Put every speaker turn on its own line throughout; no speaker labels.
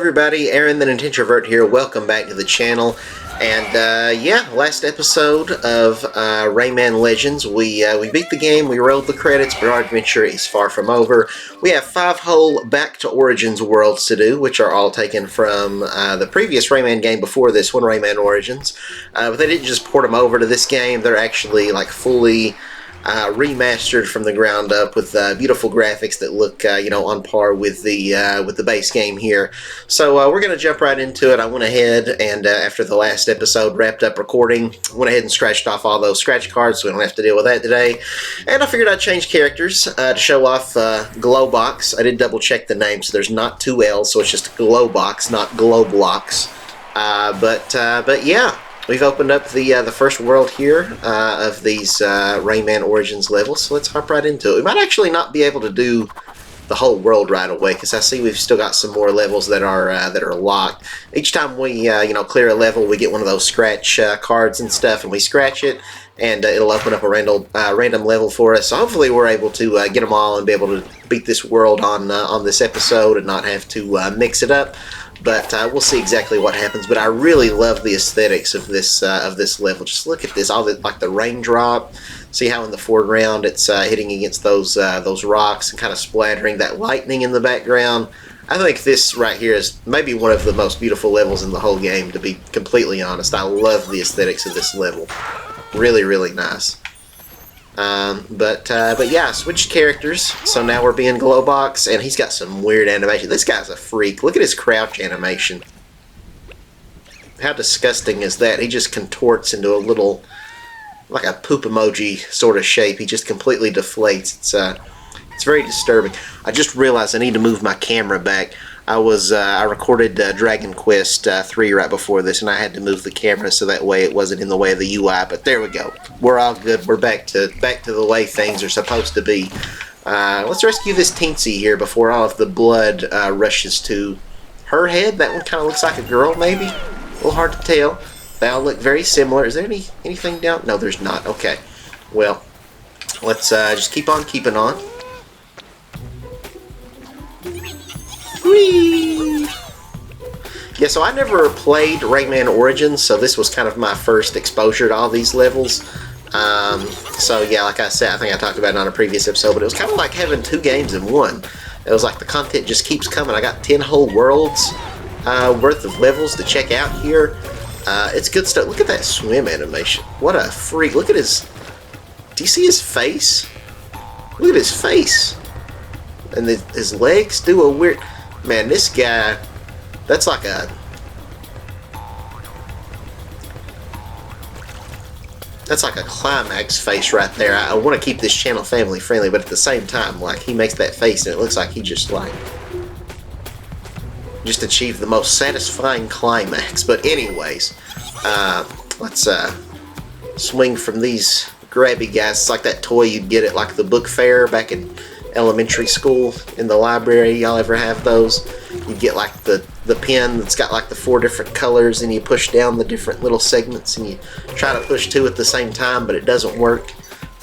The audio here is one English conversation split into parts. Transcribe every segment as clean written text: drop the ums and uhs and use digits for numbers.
everybody, Aaron the Nintintrovert here. Welcome back to the channel. And yeah, last episode of Rayman Legends, we beat the game, we rolled the credits, but our adventure is far from over. We have 5 whole Back to Origins worlds to do, which are all taken from the previous Rayman game before this one, Rayman Origins. But they didn't just port them over to this game, they're actually like fully remastered from the ground up with beautiful graphics that look, on par with the base game here. So we're going to jump right into it. I went ahead and after the last episode wrapped up recording, went ahead and scratched off all those scratch cards, so we don't have to deal with that today. And I figured I'd change characters to show off Glowbox. I did double check the name, so there's not 2 L's, so it's just Glowbox, not Glowblocks. But yeah. We've opened up the first world here of these Rayman Origins levels, so let's hop right into it. We might actually not be able to do the whole world right away, because I see we've still got some more levels that are locked. Each time we clear a level, we get one of those scratch cards and stuff, and we scratch it, and it'll open up a random level for us. So hopefully we're able to get them all and be able to beat this world on this episode and not have to mix it up. But we'll see exactly what happens. But I really love the aesthetics of this level. Just look at this, all the like the raindrop. See how in the foreground it's hitting against those rocks and kind of splattering that lightning in the background. I think this right here is maybe one of the most beautiful levels in the whole game. To be completely honest, I love the aesthetics of this level. Really, really nice. But yeah, switched characters, so now we're being Glowbox, and he's got some weird animation. This guy's a freak. Look at his crouch animation. How disgusting is that? He just contorts into a little, like a poop emoji sort of shape. He just completely deflates. It's very disturbing. I just realized I need to move my camera back. I recorded Dragon Quest 3 right before this, and I had to move the camera so that way it wasn't in the way of the UI. But there we go. We're all good. We're back to the way things are supposed to be. Let's rescue this Teensy here before all of the blood rushes to her head. That one kind of looks like a girl, maybe. A little hard to tell. They all look very similar. Is there anything down? No, there's not. Okay. Well, let's just keep on keeping on. Whee! Yeah, so I never played Rayman Origins, so this was kind of my first exposure to all these levels. So yeah, like I said, I think I talked about it on a previous episode, but it was kind of like having 2 games in one. It was like the content just keeps coming. I got 10 whole worlds worth of levels to check out here. It's good stuff. Look at that swim animation. What a freak. Look at his... Do you see his face? Look at his face. And his legs do a weird... Man, this guy, that's like a climax face right there. I want to keep this channel family friendly, but at the same time, like, he makes that face and it looks like he just achieved the most satisfying climax. But anyways, let's swing from these grabby guys. It's like that toy you'd get at like the book fair back in elementary school in the library. Y'all ever have those? You get like the pen that's got like the 4 different colors, and you push down the different little segments, and you try to push 2 at the same time, but it doesn't work.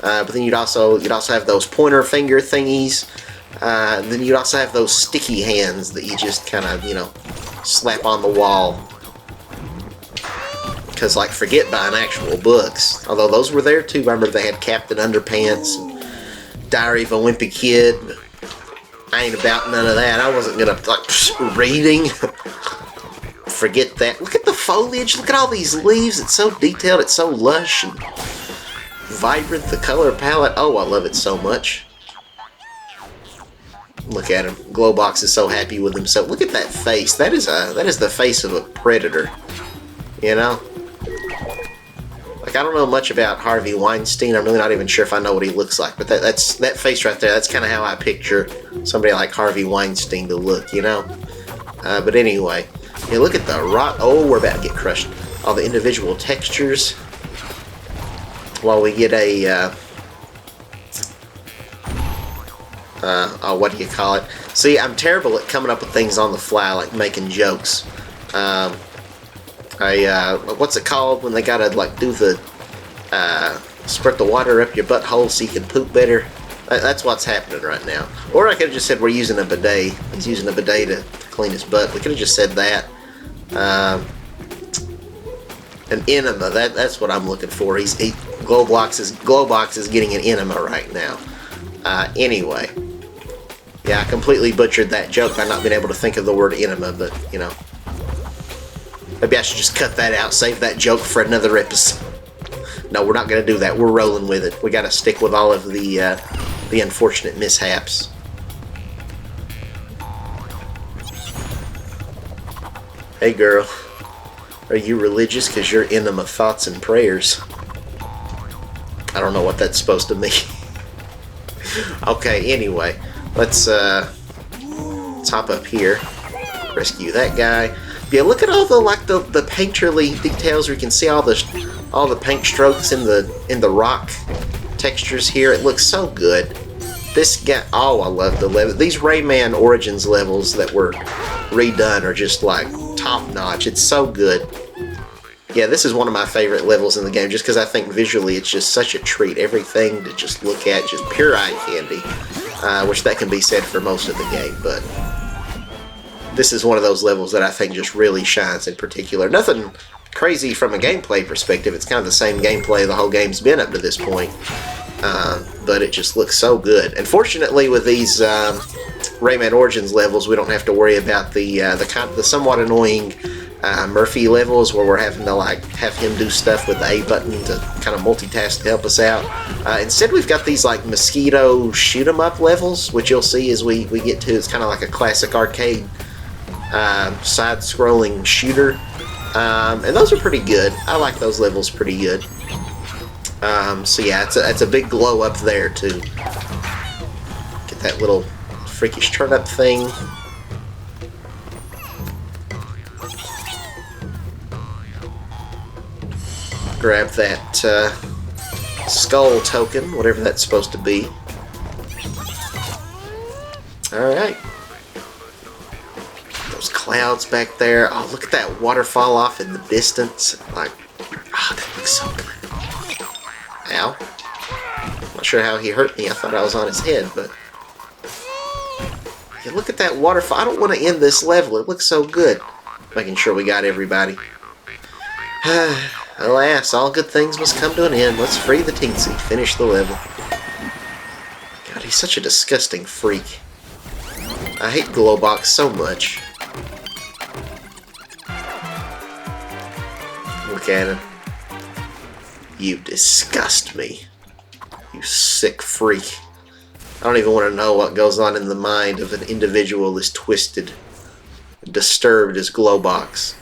But then you'd also have those pointer finger thingies. Then you'd also have those sticky hands that you just kind of slap on the wall. Because like, forget buying actual books, although those were there too. I remember they had Captain Underpants and Diary of a Wimpy Kid. I ain't about none of that. I wasn't gonna like reading. Forget that. Look at the foliage. Look at all these leaves. It's so detailed. It's so lush and vibrant. The color palette. Oh, I love it so much. Look at him. Glowbox is so happy with himself. Look at that face. That is the face of a predator. You know. Like, I don't know much about Harvey Weinstein. I'm really not even sure if I know what he looks like. But that face right there, that's kind of how I picture somebody like Harvey Weinstein to look, But anyway, yeah, look at the rock. Oh, we're about to get crushed. All the individual textures. While we get a, what do you call it? See, I'm terrible at coming up with things on the fly, like making jokes. What's it called when they gotta like do the squirt the water up your butthole so you can poop better? That's what's happening right now. Or I could have just said we're using a bidet. He's using a bidet to clean his butt. We could have just said that. An enema. That's what I'm looking for. Glowbox is getting an enema right now. Anyway. Yeah, I completely butchered that joke by not being able to think of the word enema, but, you know. Maybe I should just cut that out, save that joke for another episode. No, we're not going to do that. We're rolling with it. We got to stick with all of the unfortunate mishaps. Hey, girl. Are you religious? Because you're enema thoughts and prayers. I don't know what that's supposed to mean. Okay, anyway. Let's hop up here. Rescue that guy. Yeah, look at all the painterly details. We can see all the paint strokes in the rock textures here. It looks so good. This guy, oh, I love the level. These Rayman Origins levels that were redone are just like top notch. It's so good. Yeah, this is one of my favorite levels in the game, just because I think visually it's just such a treat. Everything to just look at, just pure eye candy. Which that can be said for most of the game, but this is one of those levels that I think just really shines in particular. Nothing crazy from a gameplay perspective. It's kind of the same gameplay the whole game's been up to this point, but it just looks so good. And fortunately, with these Rayman Origins levels, we don't have to worry about the somewhat annoying Murphy levels where we're having to like have him do stuff with the A button to kind of multitask to help us out. Instead, we've got these like mosquito shoot 'em up levels, which you'll see as we get to. It's kind of like a classic arcade side-scrolling shooter, and those are pretty good. I like those levels pretty good. So yeah, it's a big glow up there to get that little freakish turnip thing. Grab that skull token, whatever that's supposed to be. Alright. Those clouds back there. Oh, look at that waterfall off in the distance. Like, oh, that looks so good. Ow. Not sure how he hurt me. I thought I was on his head, but... Yeah, look at that waterfall. I don't want to end this level. It looks so good. Making sure we got everybody. Alas, all good things must come to an end. Let's free the teensy. Finish the level. God, he's such a disgusting freak. I hate Glowbox so much. Look at him. You disgust me. You sick freak. I don't even want to know what goes on in the mind of an individual as twisted, disturbed as Glowbox.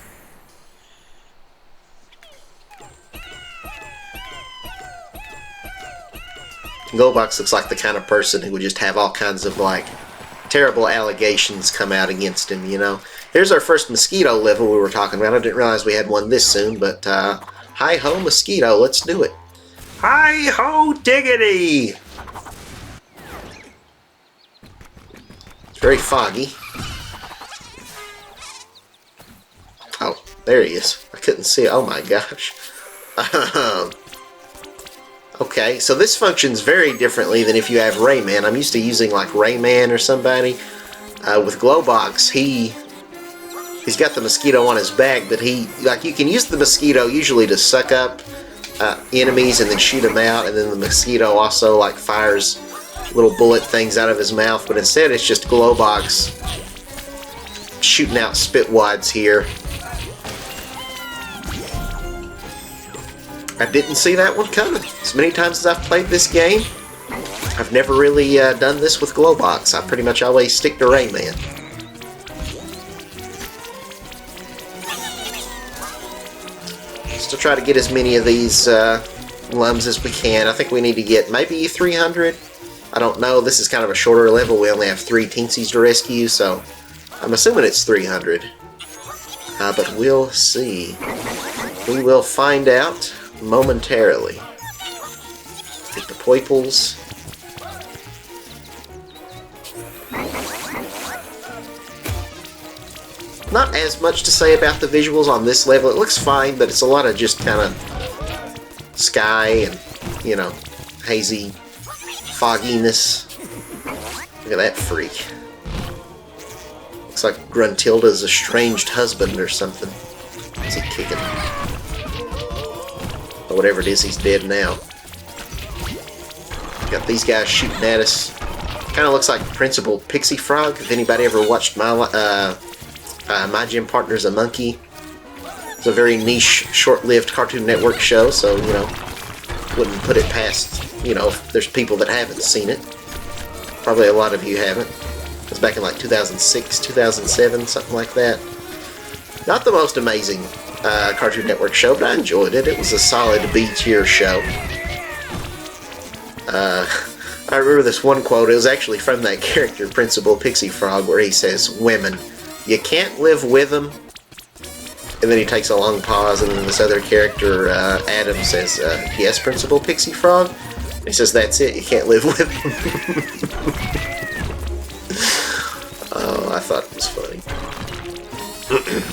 Glowbox looks like the kind of person who would just have all kinds of, like, terrible allegations come out against him, you know. Here's our first mosquito level we were talking about. I didn't realize we had one this soon, but, hi-ho mosquito, let's do it. Hi-ho diggity! It's very foggy. Oh, there he is. I couldn't see it. Oh my gosh. Okay, so this functions very differently than if you have Rayman. I'm used to using like Rayman or somebody. With Glowbox, he's got the mosquito on his back, but you can use the mosquito usually to suck up enemies and then shoot them out, and then the mosquito also like fires little bullet things out of his mouth, but instead it's just Glowbox shooting out spitwads here. I didn't see that one coming. As many times as I've played this game, I've never really done this with Glowbox. I pretty much always stick to Rayman. Still try to get as many of these lums as we can. I think we need to get maybe 300. I don't know. This is kind of a shorter level. We only have 3 teensies to rescue, so I'm assuming it's 300. But we'll see. We will find out momentarily. Get the poiples. Not as much to say about the visuals on this level. It looks fine, but it's a lot of just kind of sky and, you know, hazy fogginess. Look at that freak. Looks like Gruntilda's estranged husband or something. Is he kicking? Or whatever it is, he's dead now. Got these guys shooting at us. Kind of looks like Principal Pixie Frog. If anybody ever watched My Gym Partner's a Monkey, it's a very niche, short-lived Cartoon Network show, so, you know, wouldn't put it past, you know, if there's people that haven't seen it. Probably a lot of you haven't. It was back in like 2006, 2007, something like that. Not the most amazing Cartoon Network show, but I enjoyed it. It was a solid B-tier show. I remember this one quote. It was actually from that character, Principal Pixie Frog, where he says, "Women, you can't live with them." And then he takes a long pause, and then this other character, Adam, says, "Yes, Principal Pixie Frog?" And he says, "That's it, you can't live with them." Oh, I thought it was funny.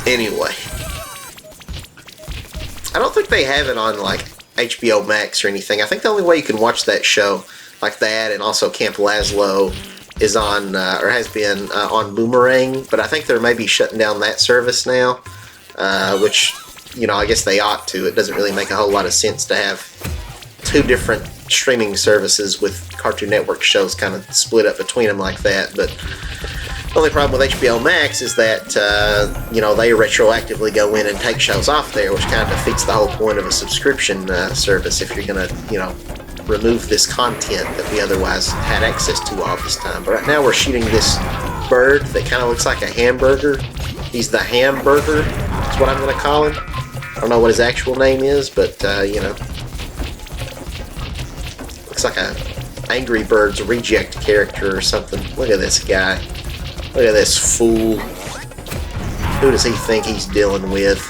Anyway. I don't think they have it on, like, HBO Max or anything. I think the only way you can watch that show, like that, and also Camp Lazlo, is on, or has been, on Boomerang. But I think they're maybe shutting down that service now, which, you know, I guess they ought to. It doesn't really make a whole lot of sense to have two different streaming services with Cartoon Network shows kind of split up between them like that. But the only problem with HBO Max is that, you know, they retroactively go in and take shows off there, which kind of defeats the whole point of a subscription service if you're going to, you know, remove this content that we otherwise had access to all this time. But right now we're shooting this bird that kind of looks like a hamburger. He's the Hamburger, is what I'm going to call him. I don't know what his actual name is, but, you know, looks like a Angry Birds reject character or something. Look at this guy. Look at this fool. Who does he think he's dealing with?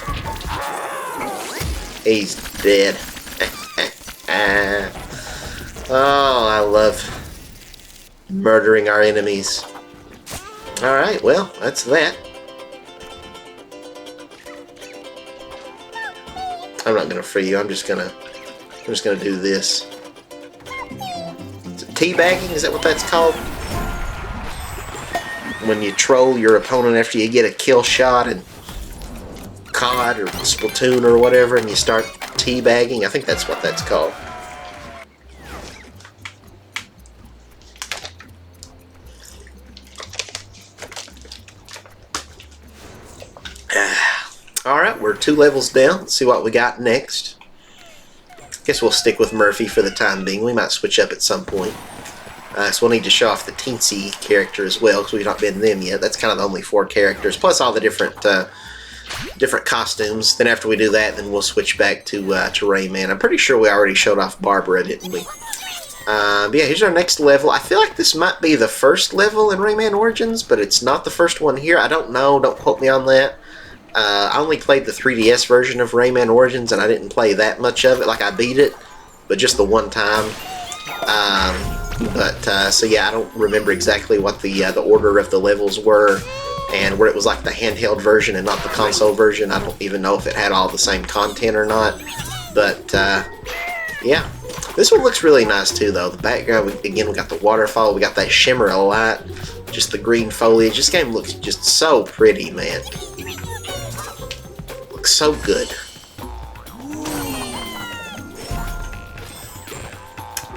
He's dead. Oh, I love murdering our enemies. Alright, well, that's that. I'm not gonna free you, I'm just gonna do this. Is it teabagging? Is that what that's called? When you troll your opponent after you get a kill shot in COD or Splatoon or whatever, and you start teabagging. I think that's what that's called. Alright, we're 2 levels down. Let's see what we got next. Guess we'll stick with Murphy for the time being. We might switch up at some point. So we'll need to show off the Teensy character as well, because we've not been them yet. That's kind of the only 4 characters, plus all the different costumes. Then after we do that, then we'll switch back to Rayman. I'm pretty sure we already showed off Barbara, didn't we? But yeah, here's our next level. I feel like this might be the first level in Rayman Origins, but it's not the first one here. I don't know. Don't quote me on that. I only played the 3DS version of Rayman Origins, and I didn't play that much of it. Like, I beat it, but just the one time. So yeah, I don't remember exactly what the order of the levels were, and where it was like the handheld version and not the console version. I don't even know if it had all the same content or not. But yeah, this one looks really nice too, though. The background, again, we got the waterfall, we got that shimmer of light, just the green foliage. This game looks just so pretty, man. Looks so good.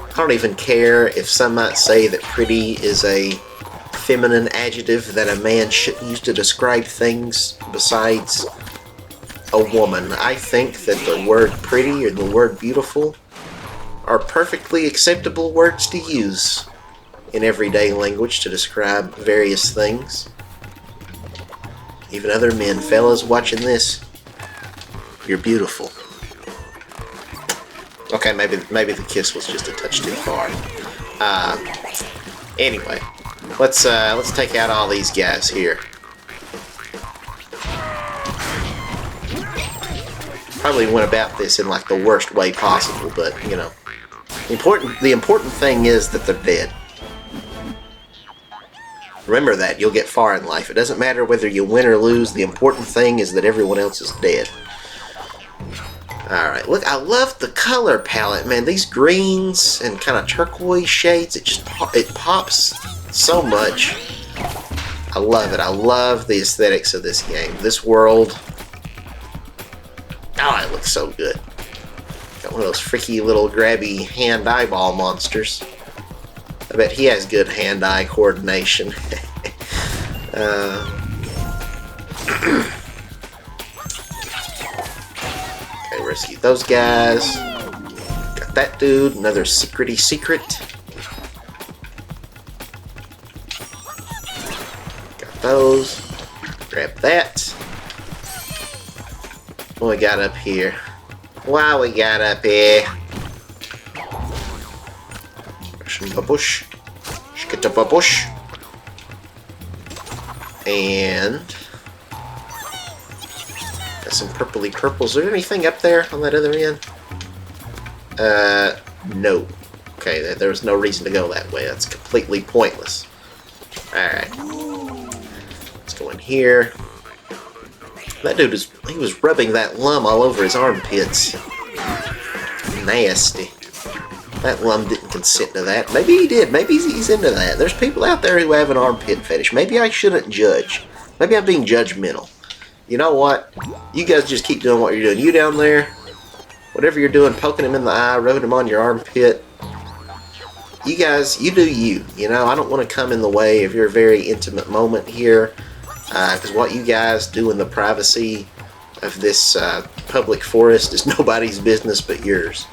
I don't even care if some might say that pretty is a feminine adjective that a man shouldn't use to describe things besides a woman. I think that the word pretty or the word beautiful are perfectly acceptable words to use in everyday language to describe various things. Even other men, fellas watching this, you're beautiful. Okay, maybe the kiss was just a touch too far. Anyway, let's take out all these guys here. Probably went about this in like the worst way possible, but you know, the important thing is that they're dead. Remember that. You'll get far in life. It doesn't matter whether you win or lose. The important thing is that everyone else is dead. Alright, look, I love the color palette, man. These greens and kind of turquoise shades, it pops so much. I love it. I love the aesthetics of this game. This world. Oh, it looks so good. Got one of those freaky little grabby hand eyeball monsters. I bet he has good hand-eye coordination. Okay, rescue those guys. Got that dude. Another secrety secret. Got those. Grab that. What we got up here? What we got up here? Bush. Get up a bush. And got some purpley purples. Is there anything up there on that other end? No. Okay, there was no reason to go that way. That's completely pointless. Alright. Let's go in here. That dude he was rubbing that lum all over his armpits. Nasty. That lum didn't consent to that. Maybe he did. Maybe he's into that. There's people out there who have an armpit fetish. Maybe I shouldn't judge. Maybe I'm being judgmental. You know what? You guys just keep doing what you're doing. You down there, whatever you're doing, poking him in the eye, rubbing him on your armpit. You guys, you do you. You know, I don't want to come in the way of your very intimate moment here. Because what you guys do in the privacy of this public forest is nobody's business but yours.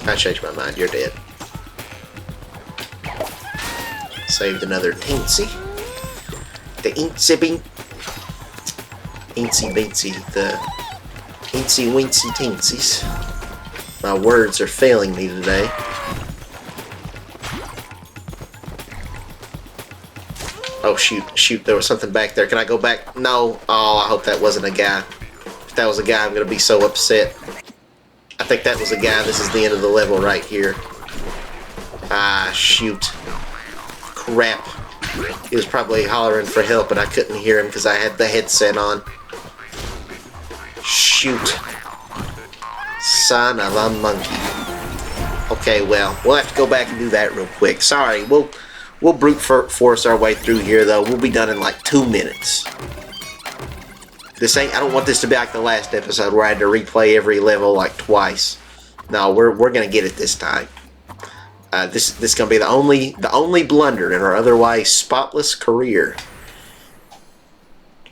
I changed my mind. You're dead. Saved another teensy. The eensy bink. Eensy binksy. The eensy winksy teensies. My words are failing me today. Oh shoot, there was something back there. Can I go back? No. Oh, I hope that wasn't a guy. If that was a guy, I'm gonna be so upset. I think that was a guy. This is the end of the level right here. Ah, shoot. Crap. He was probably hollering for help, and I couldn't hear him because I had the headset on. Shoot. Son of a monkey. Okay, well, we'll have to go back and do that real quick. Sorry, we'll brute force our way through here, though. We'll be done in like 2 minutes. I don't want this to be like the last episode where I had to replay every level like twice. No, we're gonna get it this time. This is gonna be the only blunder in our otherwise spotless career.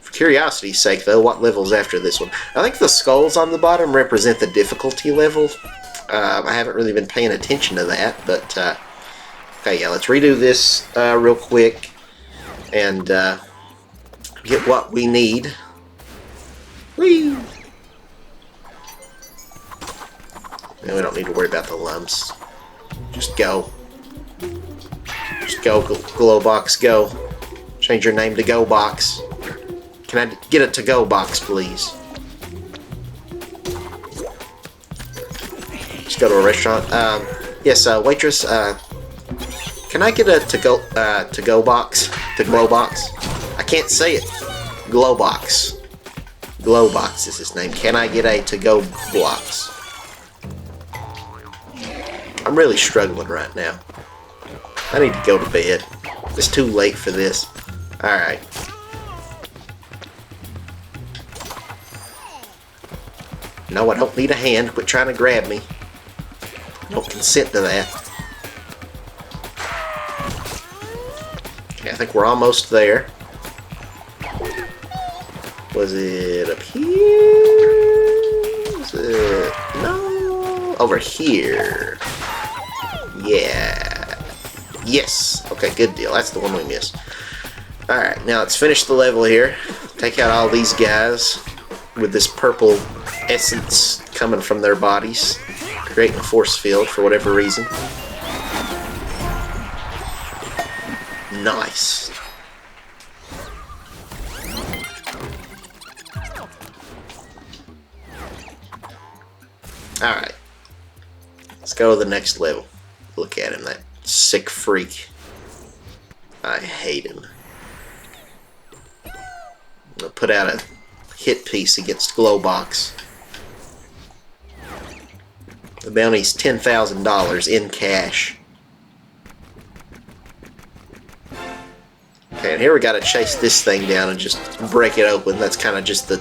For curiosity's sake, though, what level's after this one? I think the skulls on the bottom represent the difficulty level. I haven't really been paying attention to that, but okay, yeah, let's redo this real quick and get what we need. Whee! And we don't need to worry about the lumps. Just go. Just go, Glowbox, go. Change your name to GoBox. Can I get a to-go box, please? Just go to a restaurant. Yes, waitress, can I get a to-go box? To-go box? I can't say it. Glowbox. Glowbox is his name. Can I get a to-go box? I'm really struggling right now. I need to go to bed. It's too late for this. Alright. No, I don't need a hand. Quit trying to grab me. Don't consent to that. Okay, I think we're almost there. Was it up here? Was it... No. Over here. Yeah. Yes. Okay, good deal. That's the one we missed. Alright, now let's finish the level here. Take out all these guys with this purple essence coming from their bodies, creating a force field for whatever reason. Nice. Alright. Let's go to the next level. Look at him, that sick freak. I hate him. I'm gonna put out a hit piece against Glowbox. The bounty's $10,000 in cash. Okay, and here we gotta chase this thing down and just break it open. That's kind of just the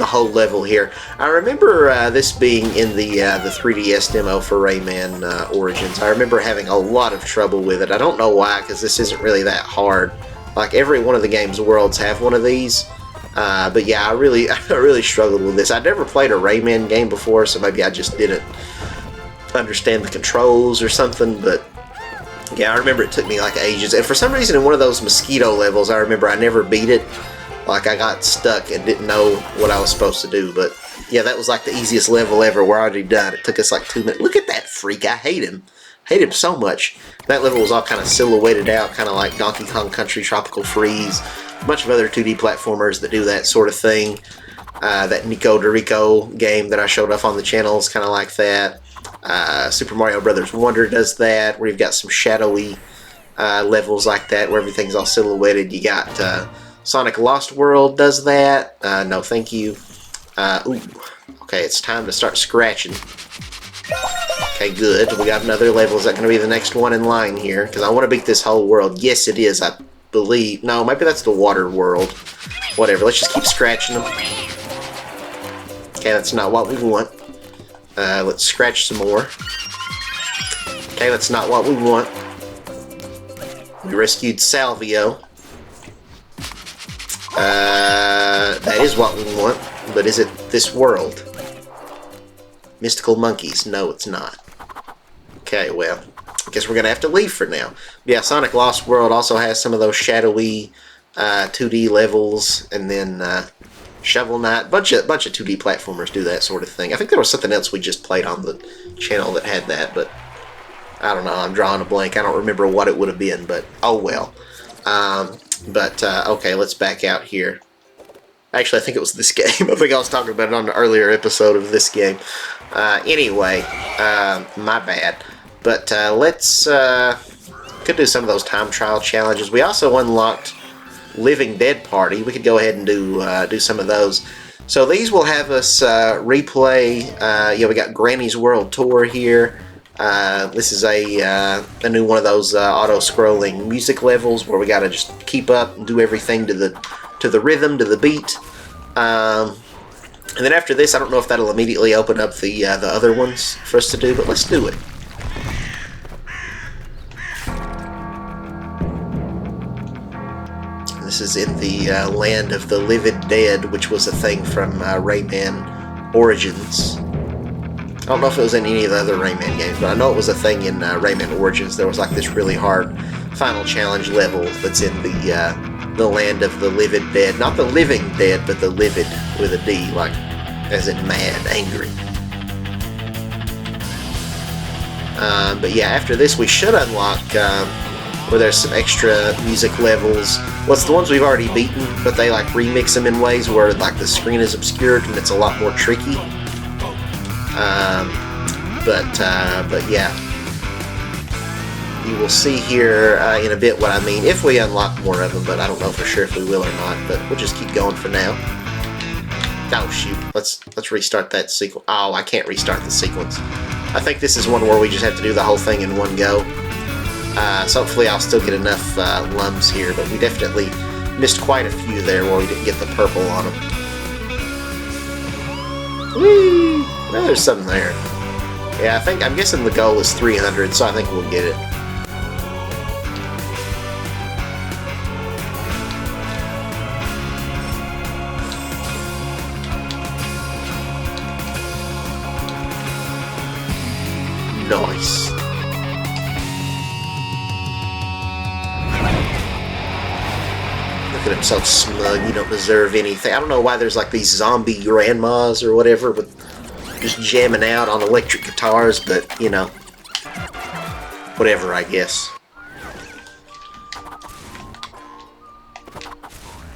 whole level here. I remember this being in the 3DS demo for Rayman Origins. I remember having a lot of trouble with it. I don't know why, because this isn't really that hard. Like, every one of the game's worlds have one of these. But yeah, I really struggled with this. I'd never played a Rayman game before, so maybe I just didn't understand the controls or something, but yeah, I remember it took me like ages. And for some reason in one of those mosquito levels, I remember I never beat it. Like, I got stuck and didn't know what I was supposed to do. But yeah, that was like the easiest level ever we're already done. It took us like 2 minutes. Look at that freak. I hate him. Hate him so much. That level was all kind of silhouetted out, kind of like Donkey Kong Country Tropical Freeze. A bunch of other 2D platformers that do that sort of thing. That Nico Dorico game that I showed off on the channel is kind of like that. Super Mario Brothers Wonder does that, where you've got some shadowy levels like that, where everything's all silhouetted. You got Sonic Lost World does that. No, thank you. Ooh, okay, it's time to start scratching. Okay, good. We got another level. Is that going to be the next one in line here? Because I want to beat this whole world. Yes, it is, I believe. No, maybe that's the water world. Whatever, let's just keep scratching them. Okay, that's not what we want. Let's scratch some more. Okay, that's not what we want. We rescued Salvio. That is what we want, but is it this world? Mystical monkeys. No, it's not. Okay, well, I guess we're going to have to leave for now. Yeah, Sonic Lost World also has some of those shadowy 2D levels, and then Shovel Knight. Bunch of 2D platformers do that sort of thing. I think there was something else we just played on the channel that had that, but I don't know. I'm drawing a blank. I don't remember what it would have been, but oh well. Okay, let's back out here. Actually, I think it was this game. I think I was talking about it on the earlier episode of this game. Anyway, my bad. But let's could do some of those time trial challenges. We also unlocked Living Dead Party. We could go ahead and do some of those. So these will have us replay. Yeah, we got Granny's World Tour here. This is a new one of those auto-scrolling music levels where we got to just keep up and do everything to the rhythm, to the beat. And then after this, I don't know if that'll immediately open up the other ones for us to do, but let's do it. This is in the land of the living dead, which was a thing from Rayman Origins. I don't know if it was in any of the other Rayman games, but I know it was a thing in Rayman Origins. There was like this really hard final challenge level that's in the land of the livid dead. Not the living dead, but the livid with a D, like as in mad, angry. But yeah, after this we should unlock where there's some extra music levels. Well, it's the ones we've already beaten, but they like remix them in ways where like the screen is obscured and it's a lot more tricky. But yeah, you will see here in a bit what I mean if we unlock more of them, but I don't know for sure if we will or not, but we'll just keep going for now. Oh shoot, let's restart that sequence. Oh, I can't restart the sequence. I think this is one where we just have to do the whole thing in one go. So hopefully I'll still get enough lums here, but we definitely missed quite a few there where we didn't get the purple on them. Whee! Well, there's something there. Yeah, I'm guessing the goal is 300, so I think we'll get it. Nice. Look at him so smug, you don't deserve anything. I don't know why there's like these zombie grandmas or whatever with just jamming out on electric guitars, but you know, whatever, I guess.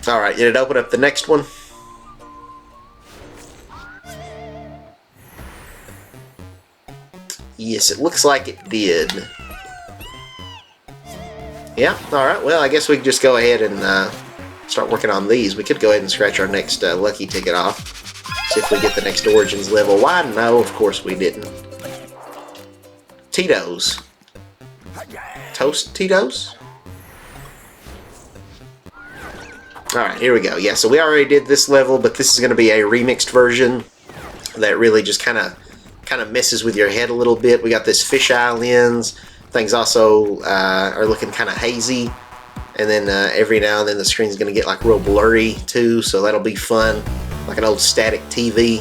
Alright, did it open up the next one? Yes, it looks like it did. Yeah, alright, well, I guess we can just go ahead and start working on these. We could go ahead and scratch our next lucky ticket off. See if we get the next Origins level. Why? No, of course we didn't. Tito's. Toast Tito's? Alright, here we go. Yeah, so we already did this level, but this is going to be a remixed version that really just kind of messes with your head a little bit. We got this fisheye lens. Things also are looking kind of hazy. And then every now and then the screen's going to get like real blurry too, so that'll be fun. Like an old static TV.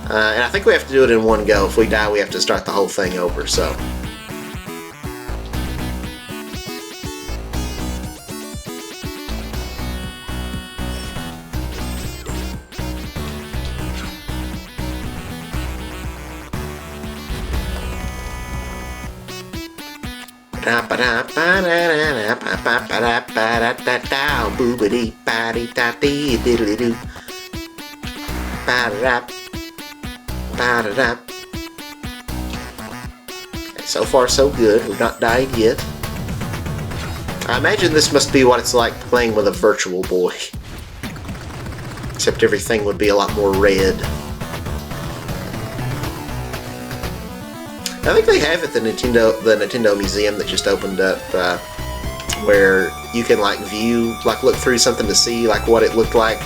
And I think we have to do it in one go. If we die, we have to start the whole thing over, so... So far so good. We've not died yet. I imagine this must be what it's like playing with a Virtual Boy. Except everything would be a lot more red. I think they have at the Nintendo Museum that just opened up, where you can like look through something to see like what it looked like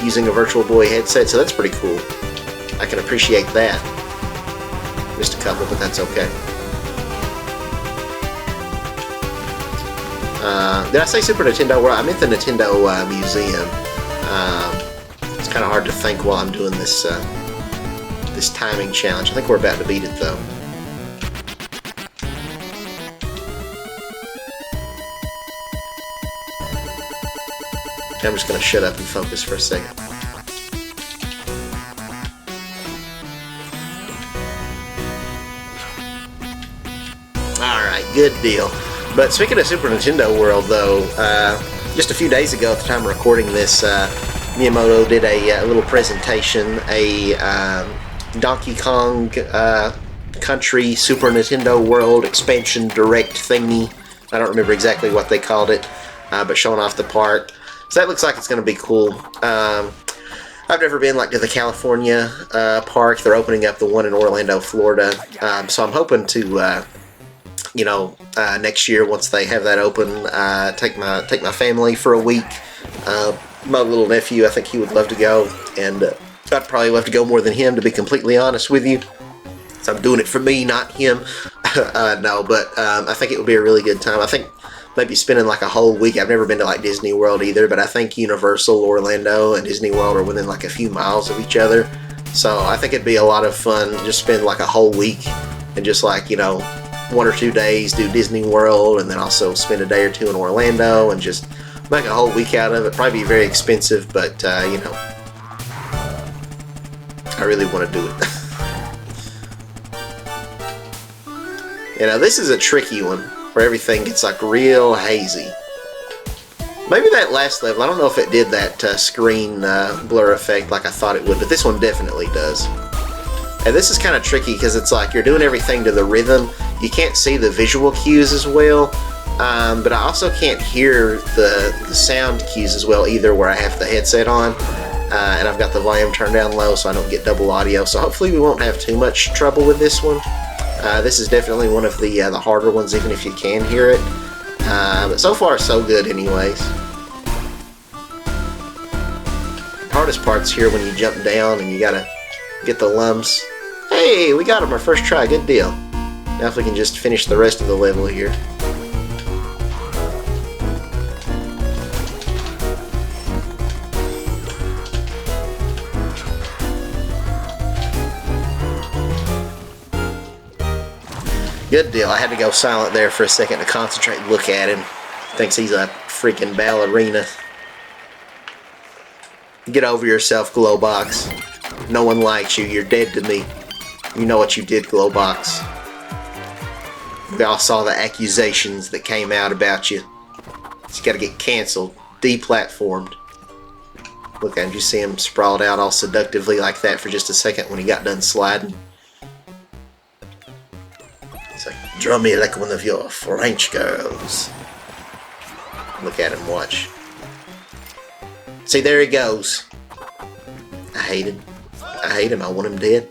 using a Virtual Boy headset. So that's pretty cool. I can appreciate that. Just a couple, but that's okay. Did I say Super Nintendo World? I meant the Nintendo Museum. It's kind of hard to think while I'm doing this this timing challenge. I think we're about to beat it though. I'm just going to shut up and focus for a second. Alright, good deal. But speaking of Super Nintendo World though, just a few days ago at the time of recording this, Miyamoto did a little presentation, a Donkey Kong Country Super Nintendo World Expansion Direct thingy. I don't remember exactly what they called it, but showing off the park. So that looks like it's going to be cool. I've never been like to the California park. They're opening up the one in Orlando, Florida. So I'm hoping to, you know, next year once they have that open, take my family for a week. My little nephew, I think he would love to go, and I'd probably love to go more than him, to be completely honest with you. So I'm doing it for me, not him. No, but I think it would be a really good time. I think maybe spending like a whole week. I've never been to like Disney World either, but I think Universal, Orlando, and Disney World are within like a few miles of each other. So I think it'd be a lot of fun just spend like a whole week and just like, you know, 1 or 2 days do Disney World, and then also spend a day or two in Orlando and just make a whole week out of it. Probably be very expensive, but you know, I really want to do it. You know, this is a tricky one where everything gets like real hazy. Maybe that last level, I don't know if it did that screen blur effect like I thought it would, but this one definitely does. And this is kind of tricky because it's like you're doing everything to the rhythm. You can't see the visual cues as well, but I also can't hear the sound cues as well either, where I have the headset on, and I've got the volume turned down low so I don't get double audio. So hopefully we won't have too much trouble with this one. This is definitely one of the harder ones, even if you can hear it. But so far, so good anyways. The hardest part's here when you jump down and you gotta get the lumps. Hey, we got them our first try. Good deal. Now if we can just finish the rest of the level here. Good deal. I had to go silent there for a second to concentrate and look at him. Thinks he's a freaking ballerina. Get over yourself, Glowbox. No one likes you. You're dead to me. You know what you did, Glowbox. We all saw the accusations that came out about you. You gotta get canceled. Deplatformed. Look at him. You see him sprawled out all seductively like that for just a second when he got done sliding. He's like, draw me like one of your French girls. Look at him, watch. See, there he goes. I hate him. I hate him. I want him dead.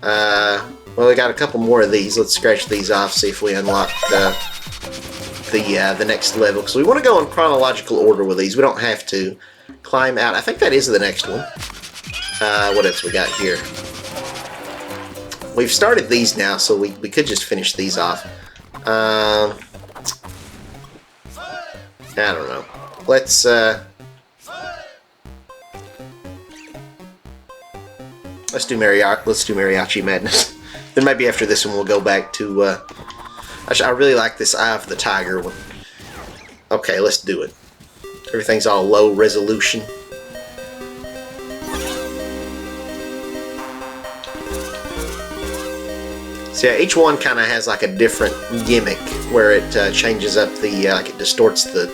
Well, we got a couple more of these. Let's scratch these off, see if we unlock the next level. Because we want to go in chronological order with these. We don't have to. Climb out. I think that is the next one. What else we got here? We've started these now, so we could just finish these off. I don't know. Let's do Mariachi Madness. Then maybe after this one we'll go back to I really like this Eye of the Tiger one. Okay, let's do it. Everything's all low resolution. So yeah, each one kind of has like a different gimmick where it changes up the like it distorts the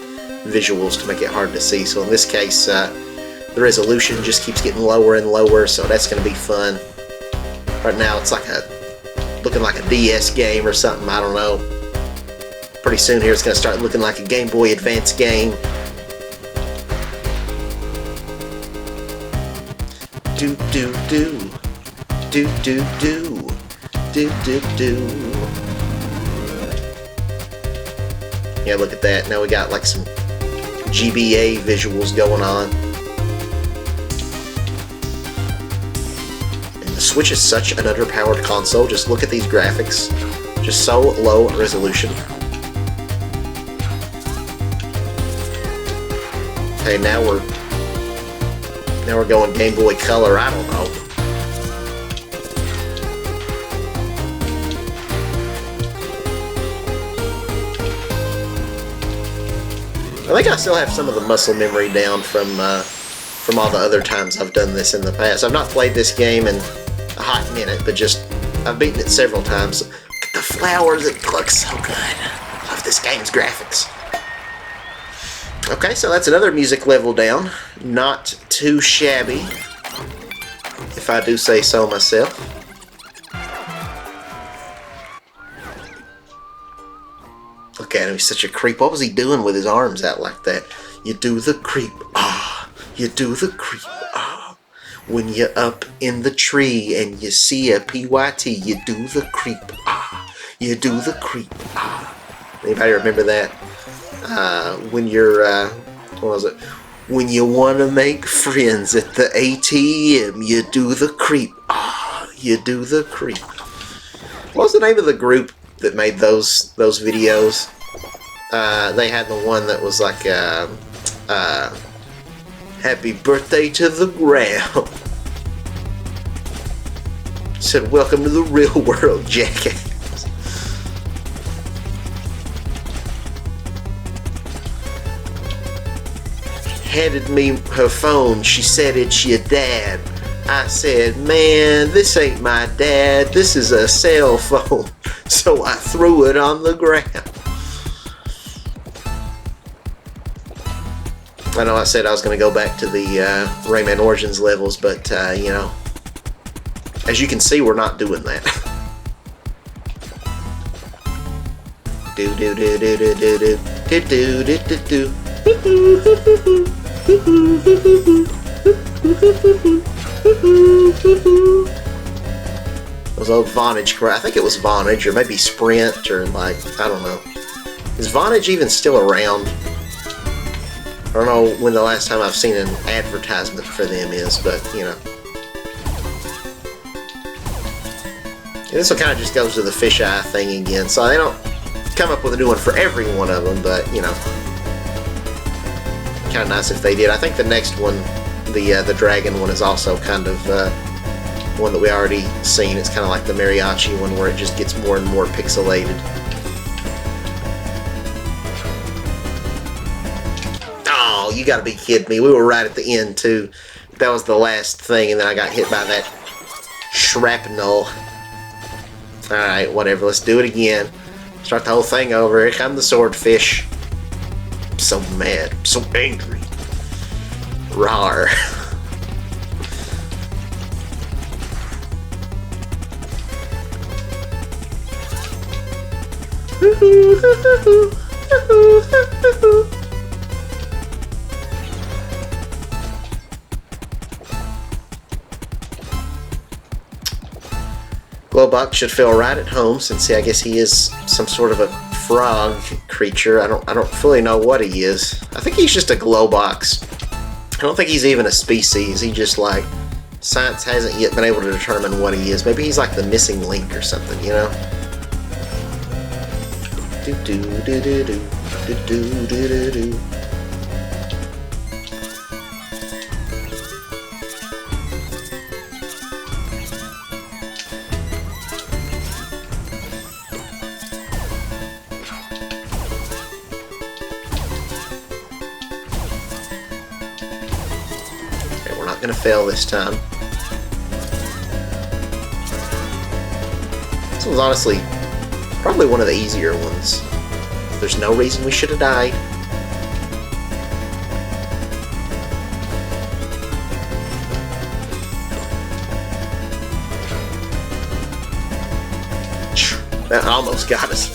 visuals to make it hard to see. So in this case, the resolution just keeps getting lower and lower, so that's going to be fun. Right now it's like looking like a DS game or something, I don't know. Pretty soon here it's going to start looking like a Game Boy Advance game. Do do do. Do do do. Do do do. Yeah, look at that. Now we got like some GBA visuals going on. And the Switch is such an underpowered console. Just look at these graphics. Just so low resolution. Okay, now we're going Game Boy Color. I don't know. I think I still have some of the muscle memory down from all the other times I've done this in the past. I've not played this game in a hot minute, but just I've beaten it several times. Look at the flowers, it looks so good. I love this game's graphics. Okay, so that's another music level down. Not too shabby, if I do say so myself. Look at him, he's such a creep. What was he doing with his arms out like that? You do the creep, ah. You do the creep, ah. When you're up in the tree and you see a PYT, you do the creep, ah. You do the creep, ah. Anybody remember that? When you're, what was it? When you want to make friends at the ATM, you do the creep, ah. You do the creep. What was the name of the group that made those videos? They had the one that was like happy birthday to the ground. Said welcome to the real world, jackass. Handed me her phone, she said it's your dad. I said, man, this ain't my dad, this is a cell phone. So I threw it on the ground. I know I said I was going to go back to the Rayman Origins levels, but, you know, as you can see, we're not doing that. Do do do do do do do do do do do. Those old Vonage, I think it was Vonage, or maybe Sprint, or like, I don't know. Is Vonage even still around? I don't know when the last time I've seen an advertisement for them is, but, you know. And this one kind of just goes to the fisheye thing again, so they don't come up with a new one for every one of them, but, you know. Kind of nice if they did. I think the next one, the dragon one, is also kind of one that we already seen. It's kind of like the mariachi one where it just gets more and more pixelated. Oh, you gotta be kidding me. We were right at the end too. That was the last thing, and then I got hit by that shrapnel. Alright, whatever. Let's do it again. Start the whole thing over. Here come the swordfish. I'm so mad. I'm so angry. Rawr. Glowbox should feel right at home since I guess he is some sort of a frog creature. I don't fully know what he is. I think he's just a Glowbox. I don't think he's even a species. He just like science hasn't yet been able to determine what he is. Maybe he's like the missing link or something, you know? Do do do do do do do do do. Gonna fail this time. This one's honestly probably one of the easier ones. There's no reason we should have died. That almost got us.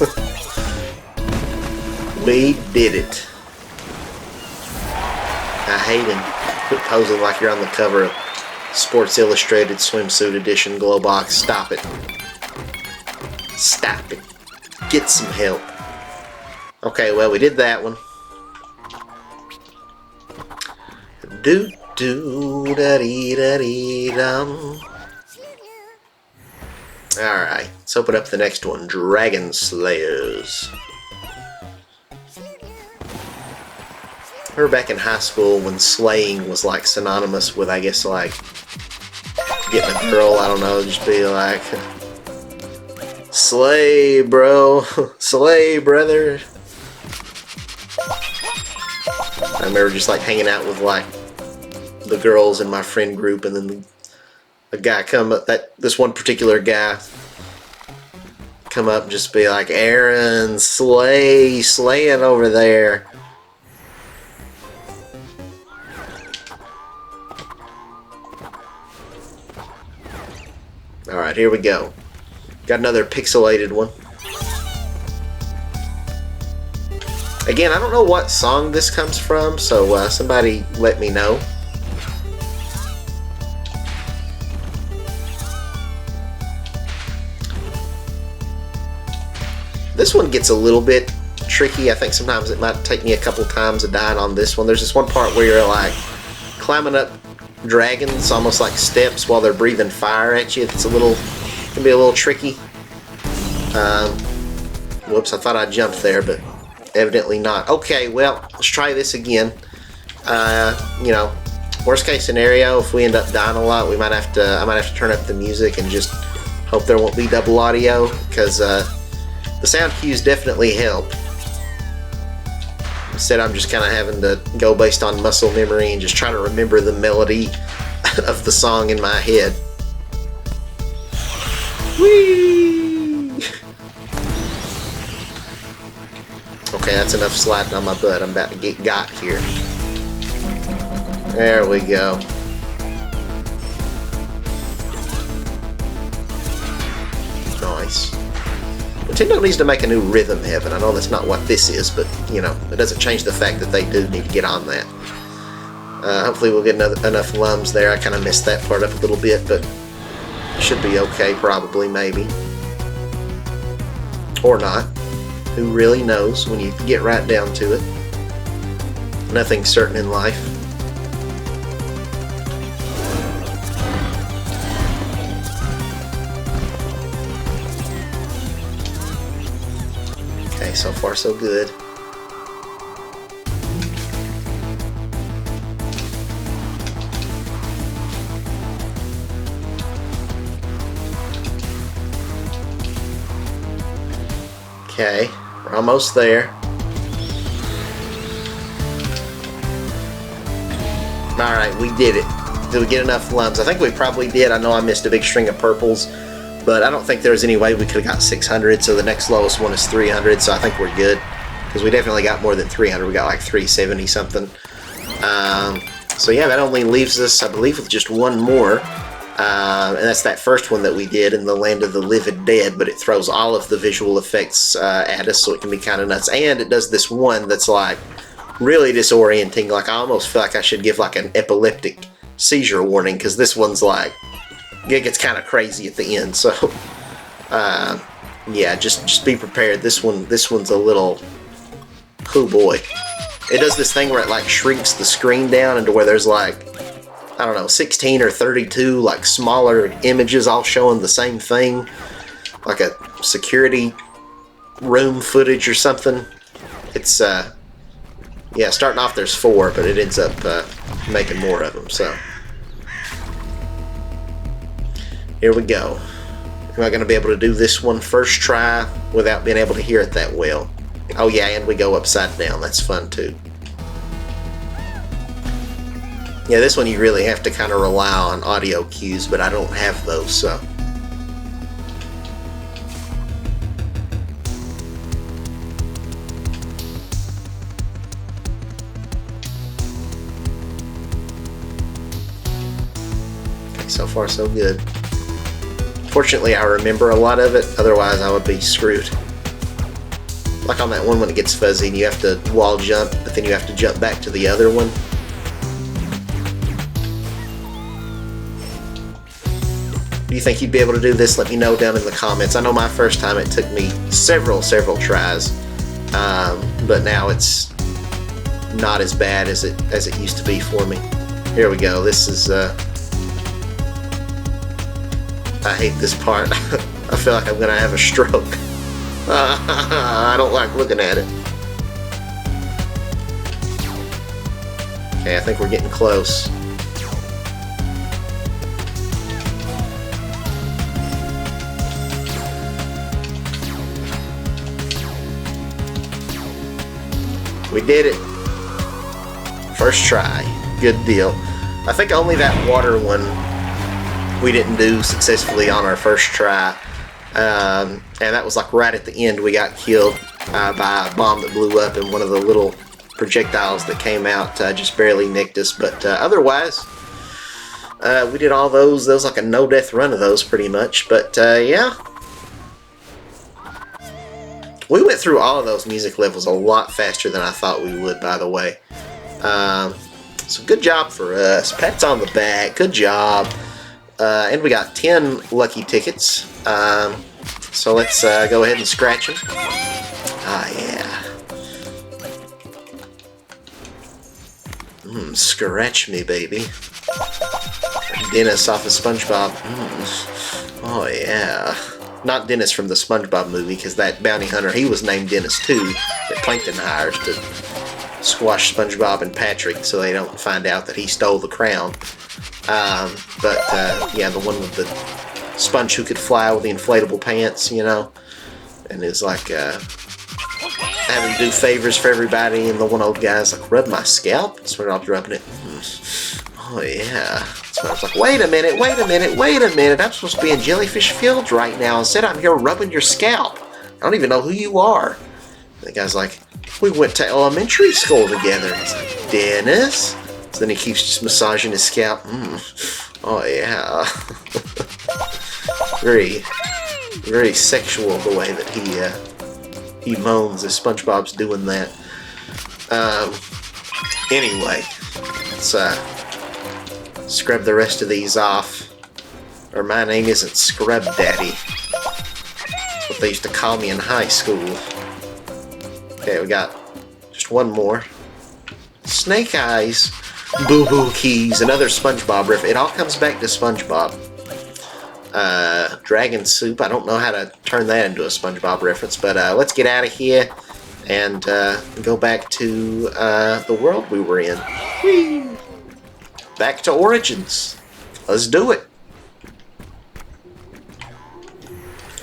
We did it. I hate him. Quit posing like you're on the cover of Sports Illustrated Swimsuit Edition Glowbox. Stop it. Stop it. Get some help. Okay, well, we did that one. Do do da dee da dee dum. Alright, let's open up the next one. Dragon Slayers. I remember back in high school when slaying was like synonymous with, I guess, like getting a girl. I don't know, just be like, slay, bro, slay, brother. I remember just like hanging out with like the girls in my friend group, and then a guy come up, this one particular guy come up and just be like, Aaron, slay it over there. Alright, here we go. Got another pixelated one. Again, I don't know what song this comes from, so somebody let me know. This one gets a little bit tricky. I think sometimes it might take me a couple times of dying on this one. There's this one part where you're like climbing up dragons, almost like steps, while they're breathing fire at you. It's can be a little tricky. Whoops, I thought I jumped there, but evidently not. Okay, well, let's try this again. You know, worst case scenario, if we end up dying a lot, I might have to turn up the music and just hope there won't be double audio, because the sound cues definitely help. Instead, I'm just kind of having to go based on muscle memory and just try to remember the melody of the song in my head. Whee! Okay, that's enough sliding on my butt. I'm about to get got here. There we go. Nice. Nintendo needs to make a new Rhythm Heaven. I know that's not what this is, but, you know, it doesn't change the fact that they do need to get on that. Hopefully we'll get enough lums there. I kind of messed that part up a little bit, but it should be okay, probably, maybe. Or not. Who really knows when you get right down to it? Nothing's certain in life. Okay, so far so good. Okay, we're almost there. Alright, we did it. Did we get enough lums? I think we probably did. I know I missed a big string of purples, but I don't think there was any way we could have got 600, so the next lowest one is 300, so I think we're good. Because we definitely got more than 300. We got like 370 something. So yeah, that only leaves us, I believe, with just one more. And that's that first one that we did in the Land of the Livid Dead, but it throws all of the visual effects at us, so it can be kind of nuts. And it does this one that's like really disorienting. Like I almost feel like I should give like an epileptic seizure warning, because this one's like, it gets kind of crazy at the end. So Yeah, just be prepared. This one's a little, oh boy. It does this thing where it like shrinks the screen down into where there's like, I don't know, 16 or 32 like smaller images all showing the same thing, like a security room footage or something. It's yeah, starting off there's 4, but it ends up making more of them. So here we go. Am I going to be able to do this one first try without being able to hear it that well? Oh yeah, and we go upside down. That's fun too. Yeah, this one you really have to kind of rely on audio cues, but I don't have those, so. Okay, so far so good. Fortunately, I remember a lot of it, otherwise I would be screwed. Like on that one when it gets fuzzy and you have to wall jump, but then you have to jump back to the other one. Do you think you'd be able to do this? Let me know down in the comments. I know my first time it took me several tries, but now it's not as bad as it used to be for me. Here we go. This is I hate this part. I feel like I'm gonna have a stroke. I don't like looking at it. Okay, I think we're getting close. We did it. First try. Good deal. I think only that water one we didn't do successfully on our first try. And that was like right at the end. We got killed by a bomb that blew up, and one of the little projectiles that came out just barely nicked us. But otherwise, we did all those. There was like a no-death run of those pretty much. But yeah. We went through all of those music levels a lot faster than I thought we would, by the way. So good job for us. Pats on the back. Good job. And we got 10 lucky tickets. So let's go ahead and scratch them. Ah, yeah. Scratch me, baby. Dennis off of SpongeBob. Oh, yeah. Not Dennis from the SpongeBob movie, because that bounty hunter, he was named Dennis too, that Plankton hires to squash SpongeBob and Patrick so they don't find out that he stole the crown. Yeah, the one with the sponge who could fly with the inflatable pants, you know, and is like having to do favors for everybody, and the one old guy's like, rub my scalp? That's when I was rubbing it. Oh yeah. So I was like, wait a minute, I'm supposed to be in Jellyfish Fields right now. Instead, I'm here rubbing your scalp. I don't even know who you are. The guy's like, we went to elementary school together. It's like, Dennis? So then he keeps just massaging his scalp. Oh yeah. Very sexual the way that he moans as SpongeBob's doing that. Anyway, let's scrub the rest of these off. Or my name isn't Scrub Daddy. That's what they used to call me in high school. Okay, we got just one more. Snake Eyes. Boo Boo Keys. Another SpongeBob riff. It all comes back to SpongeBob. Dragon Soup. I don't know how to turn that into a SpongeBob reference, but let's get out of here and go back to the world we were in. Whee! Back to Origins. Let's do it.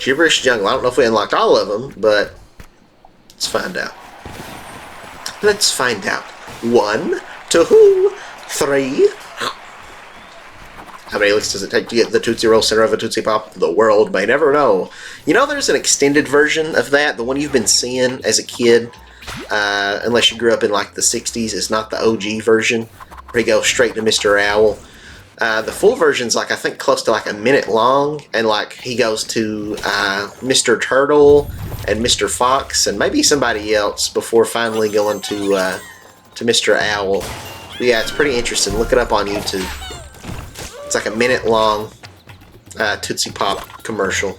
Gibberish Jungle. I don't know if we unlocked all of them, but let's find out. Let's find out. 1, 2, 3. How many licks does it take to get the Tootsie Roll center of a Tootsie Pop? The world may never know. You know, there's an extended version of that, the one you've been seeing as a kid, unless you grew up in like the 60s. It's not the OG version, where you go straight to Mr. Owl. The full version's like, I think, close to like a minute long, and like he goes to Mr. Turtle and Mr. Fox and maybe somebody else before finally going to Mr. Owl. But yeah, it's pretty interesting. Look it up on YouTube. It's like a minute long Tootsie Pop commercial.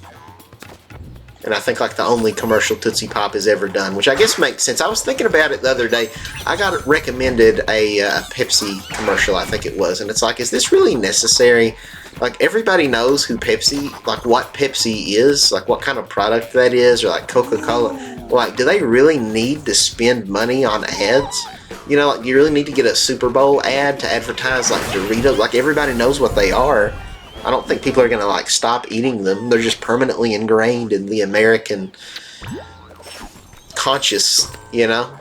And I think like the only commercial Tootsie Pop has ever done, which I guess makes sense. I was thinking about it the other day. I got recommended a Pepsi commercial, I think it was, and it's like, is this really necessary? Like, everybody knows who Pepsi, like what Pepsi is, like what kind of product that is, or like Coca-Cola. Like, do they really need to spend money on ads? You know, like, you really need to get a Super Bowl ad to advertise like Doritos? Like, everybody knows what they are. I don't think people are going to like stop eating them. They're just permanently ingrained in the American conscious, you know?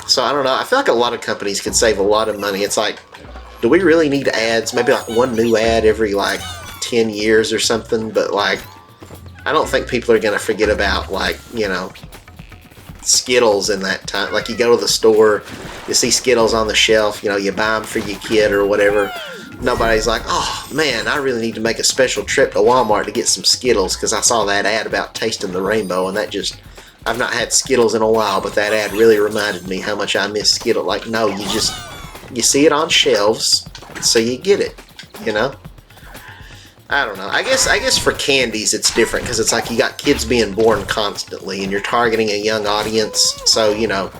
So I don't know. I feel like a lot of companies could save a lot of money. It's like, do we really need ads? Maybe like one new ad every like 10 years or something, but like, I don't think people are going to forget about like, you know, Skittles in that time. Like, you go to the store, you see Skittles on the shelf, you know, you buy them for your kid or whatever. Nobody's like, oh man, I really need to make a special trip to Walmart to get some Skittles because I saw that ad about tasting the rainbow, and that just, I've not had Skittles in a while, but that ad really reminded me how much I miss Skittles. Like, no, you see it on shelves, so you get it, you know? I don't know. I guess for candies it's different because it's like you got kids being born constantly and you're targeting a young audience, so, you know,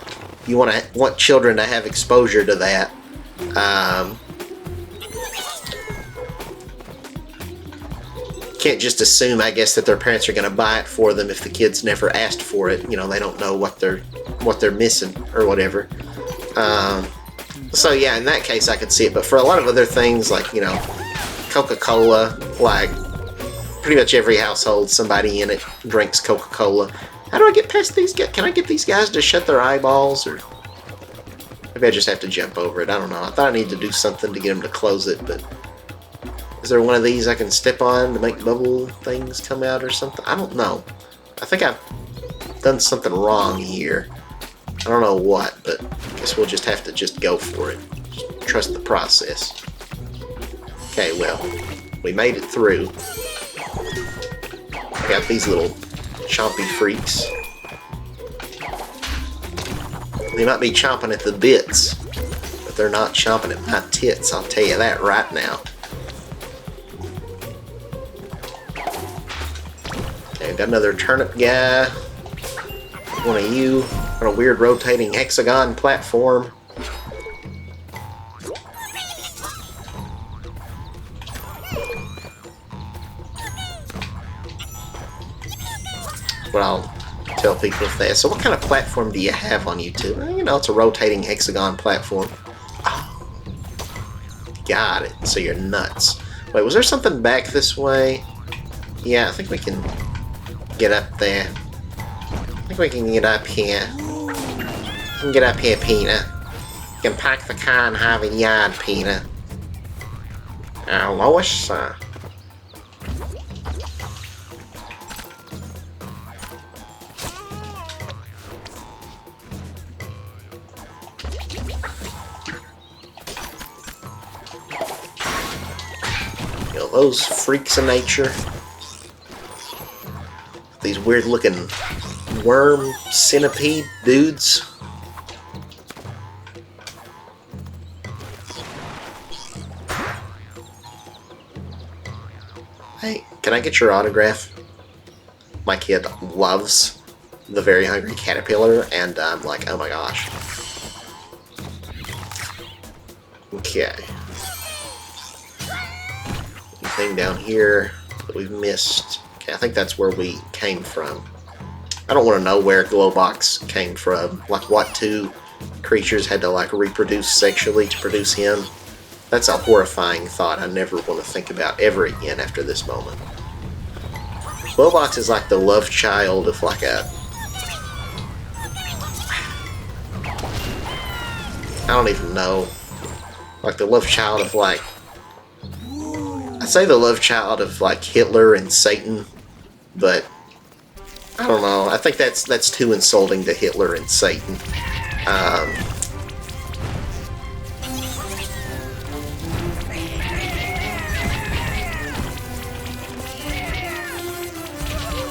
you want children to have exposure to that. Can't just assume, I guess, that their parents are going to buy it for them if the kids never asked for it. You know, they don't know what they're missing or whatever. So yeah, in that case I could see it, but for a lot of other things, like, you know, Coca-Cola, like pretty much every household, somebody in it drinks Coca-Cola. How do I get past these guys? Can I get these guys to shut their eyeballs? Or maybe I just have to jump over it. I don't know. I thought I needed to do something to get them to close it, but is there one of these I can step on to make bubble things come out or something? I don't know. I think I've done something wrong here. I don't know what, but I guess we'll just have to just go for it. Just trust the process. Okay, well, we made it through. Got these little chompy freaks. They might be chomping at the bits, but they're not chomping at my tits, I'll tell you that right now. Okay, got another turnip guy. One of you on a weird rotating hexagon platform. What I'll tell people if that. So what kind of platform do you have on YouTube? Well, you know, it's a rotating hexagon platform. Oh, got it. So you're nuts. Wait, was there something back this way? Yeah, I think we can get up there. I think we can get up here. We can get up here, Peanut. You can park the car in Harvard Yard, Peanut. Lois, those freaks of nature. These weird looking worm centipede dudes. Hey, can I get your autograph? My kid loves The Very Hungry Caterpillar, and I'm like, oh my gosh. Okay. Anything down here that we've missed? Okay, I think that's where we came from. I don't want to know where Glowbox came from. Like, what two creatures had to, like, reproduce sexually to produce him? That's a horrifying thought I never want to think about ever again after this moment. Glowbox is like the love child of, like, a... I don't even know. Like, the love child of, like... I'd say the love child of, like, Hitler and Satan, but I don't know. I think that's too insulting to Hitler and Satan.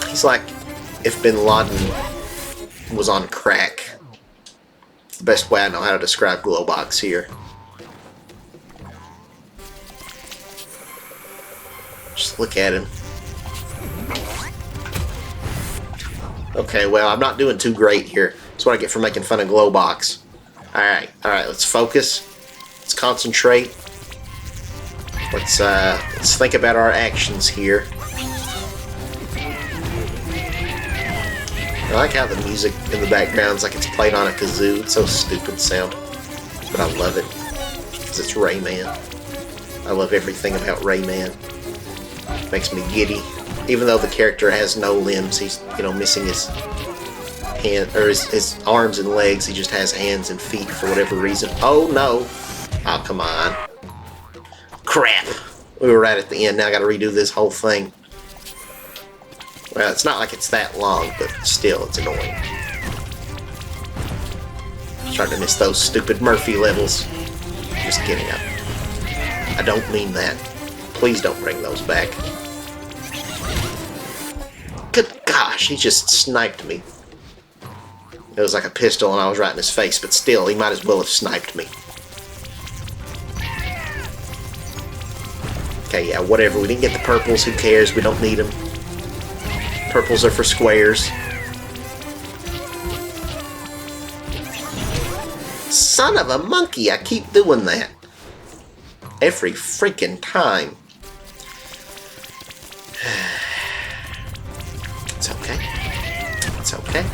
He's like if Bin Laden was on crack. It's the best way I know how to describe Glowbox here. Just look at him. Okay, well, I'm not doing too great here. That's what I get for making fun of Glowbox. Alright, let's focus. Let's concentrate. Let's think about our actions here. I like how the music in the background's like it's played on a kazoo. It's so stupid sound. But I love it. Because it's Rayman. I love everything about Rayman. Makes me giddy. Even though the character has no limbs, he's, you know, missing his hand, or his arms and legs. He just has hands and feet for whatever reason. Oh no! Oh, come on. Crap! We were right at the end. Now I gotta redo this whole thing. Well, it's not like it's that long, but still, it's annoying. Starting to miss those stupid Murphy levels. Just kidding. I don't mean that. Please don't bring those back. Good gosh, he just sniped me. It was like a pistol and I was right in his face, but still, he might as well have sniped me. Okay, yeah, whatever. We didn't get the purples. Who cares? We don't need them. Purples are for squares. Son of a monkey, I keep doing that. Every freaking time. It's okay. It's okay.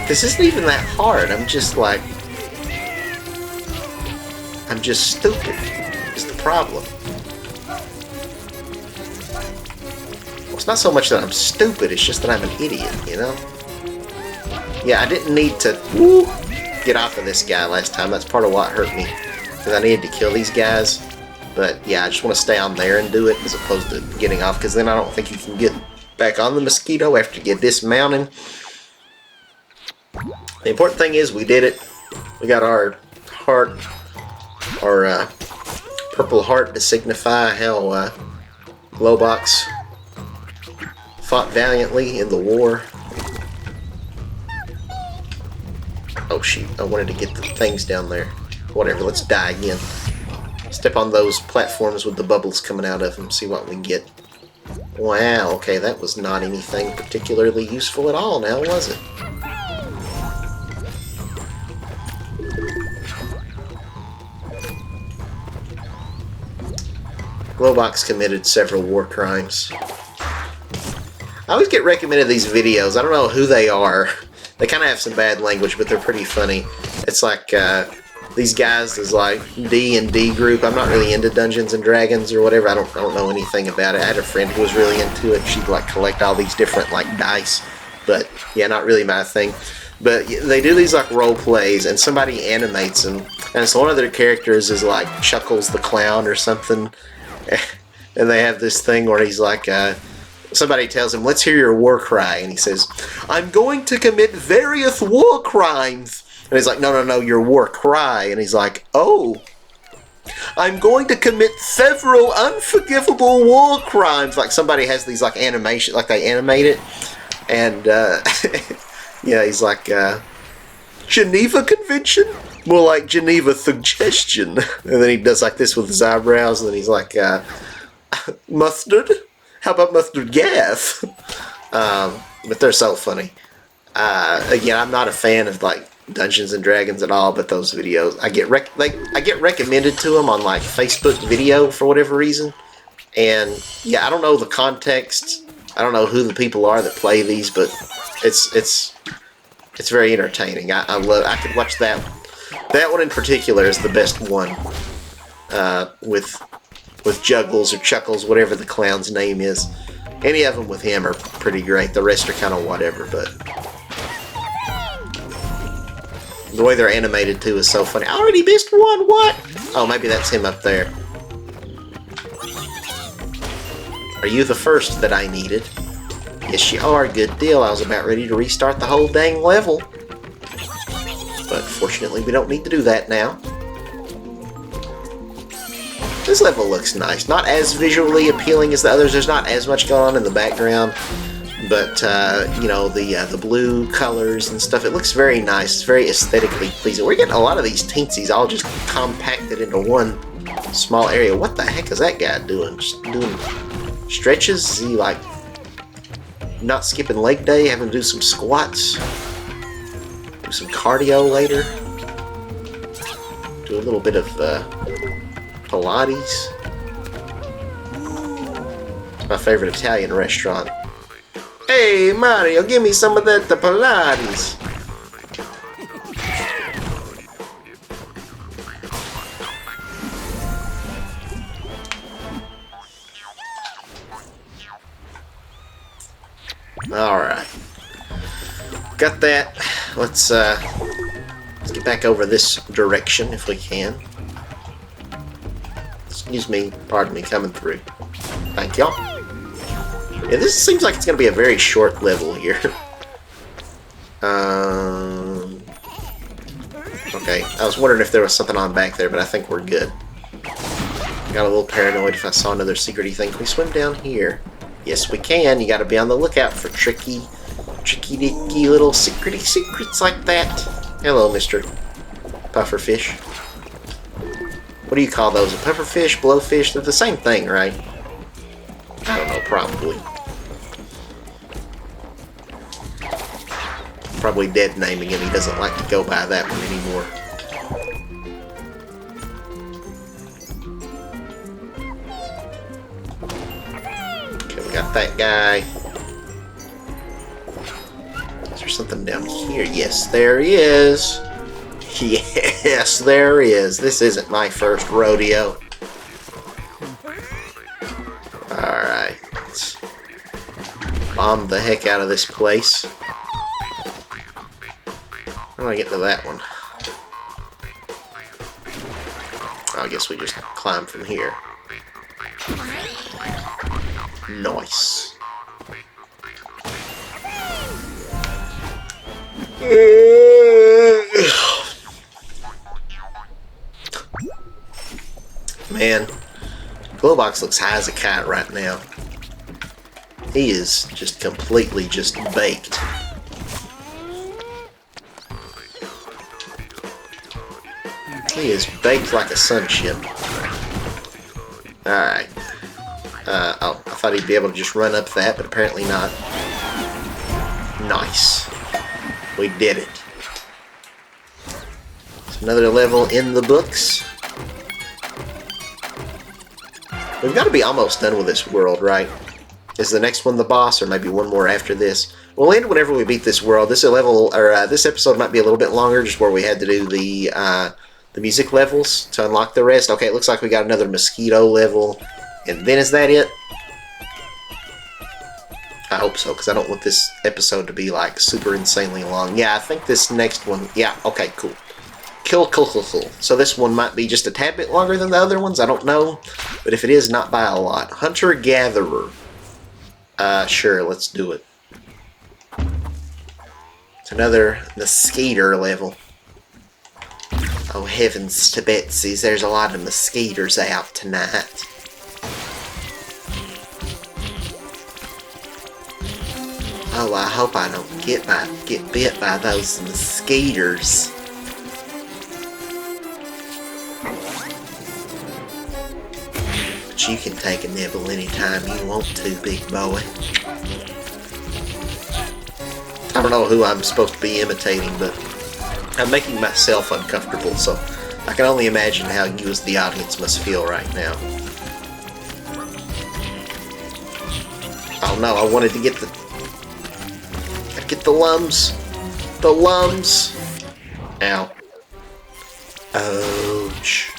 This isn't even that hard. I'm just like... I'm just stupid. Is the problem. Well, it's not so much that I'm stupid, it's just that I'm an idiot, you know? Yeah, I didn't need to get off of this guy last time. That's part of what hurt me. Because I needed to kill these guys. But yeah, I just want to stay on there and do it as opposed to getting off. Because then I don't think you can get back on the mosquito after you get dismounted. The important thing is we did it. We got our heart, our purple heart to signify how Glowbox fought valiantly in the war. Oh shoot, I wanted to get the things down there. Whatever, let's die again. Step on those platforms with the bubbles coming out of them, see what we get. Wow, okay, that was not anything particularly useful at all now, was it? Glowbox committed several war crimes. I always get recommended these videos. I don't know who they are. They kind of have some bad language, but they're pretty funny. It's like these guys is like D&D group. I'm not really into Dungeons and Dragons or whatever. I don't know anything about it. I had a friend who was really into it. She'd like collect all these different like dice, but yeah, not really my thing. But they do these like role plays, and somebody animates them, and so one of their characters is like Chuckles the Clown or something, and they have this thing where he's like. Somebody tells him, let's hear your war cry. And he says, I'm going to commit various war crimes. And he's like, no, your war cry. And he's like, oh, I'm going to commit several unforgivable war crimes. Like somebody has these like animation, like they animate it. And, yeah, he's like, Geneva Convention? More like Geneva Suggestion. And then he does like this with his eyebrows. And then he's like, mustard? How about mustard gas? But they're so funny. Again, I'm not a fan of like Dungeons and Dragons at all, but those videos I get recommended to them on like Facebook video for whatever reason. And yeah, I don't know the context. I don't know who the people are that play these, but it's very entertaining. I could watch that. That one in particular is the best one. With Juggles or Chuckles, whatever the clown's name is. Any of them with him are pretty great. The rest are kind of whatever, but the way they're animated too is so funny. I already missed one, what? Oh, maybe that's him up there. Are you the first that I needed? Yes, you are. Good deal. I was about ready to restart the whole dang level. But fortunately, we don't need to do that now. This level looks nice. Not as visually appealing as the others. There's not as much going on in the background. But, you know, the blue colors and stuff, it looks very nice. It's very aesthetically pleasing. We're getting a lot of these teensies all just compacted into one small area. What the heck is that guy doing? Just doing stretches? Is he, like, not skipping leg day, having to do some squats, do some cardio later, do a little bit of Pilates. It's my favorite Italian restaurant. Hey Mario, give me some of that Pilates. Alright. Got that. Let's get back over this direction if we can. Excuse me, pardon me, coming through. Thank y'all. Yeah, this seems like it's going to be a very short level here. Okay, I was wondering if there was something on back there, but I think we're good. Got a little paranoid if I saw another secret-y thing. Can we swim down here? Yes, we can. You got to be on the lookout for tricky dicky little secrety secrets like that. Hello, Mr. Pufferfish. What do you call those? A pufferfish, blowfish? They're the same thing, right? I don't know, probably. Probably dead naming him. He doesn't like to go by that one anymore. Okay, we got that guy. Is there something down here? Yes, there is. Yes, there is. This isn't my first rodeo. Alright. Let's bomb the heck out of this place. How do I get to that one? I guess we just climb from here. Nice. Man, Glowbox looks high as a kite right now. He is just completely just baked. He is baked like a sunship. Alright. Oh, I thought he'd be able to just run up that, but apparently not. Nice. We did it. It's another level in the books. We've got to be almost done with this world, right? Is the next one the boss, or maybe one more after this? We'll end whenever we beat this world. This level, or this episode might be a little bit longer, just where we had to do the music levels to unlock the rest. Okay, it looks like we got another mosquito level, and then is that it? I hope so, because I don't want this episode to be like super insanely long. Yeah, I think this next one. Yeah, okay, cool. Cool. So this one might be just a tad bit longer than the other ones. I don't know, but if it is, not by a lot. Hunter Gatherer. Sure, let's do it. It's another mosquito level. Oh heavens to Betsy's, there's a lot of mosquitoes out tonight. Oh, I hope I don't get bit by those mosquitoes. But you can take a nibble anytime you want to, big boy. I don't know who I'm supposed to be imitating, but I'm making myself uncomfortable, so I can only imagine how you as the audience must feel right now. Oh no, I wanted to get the lums. The lums. Ow. Ouch.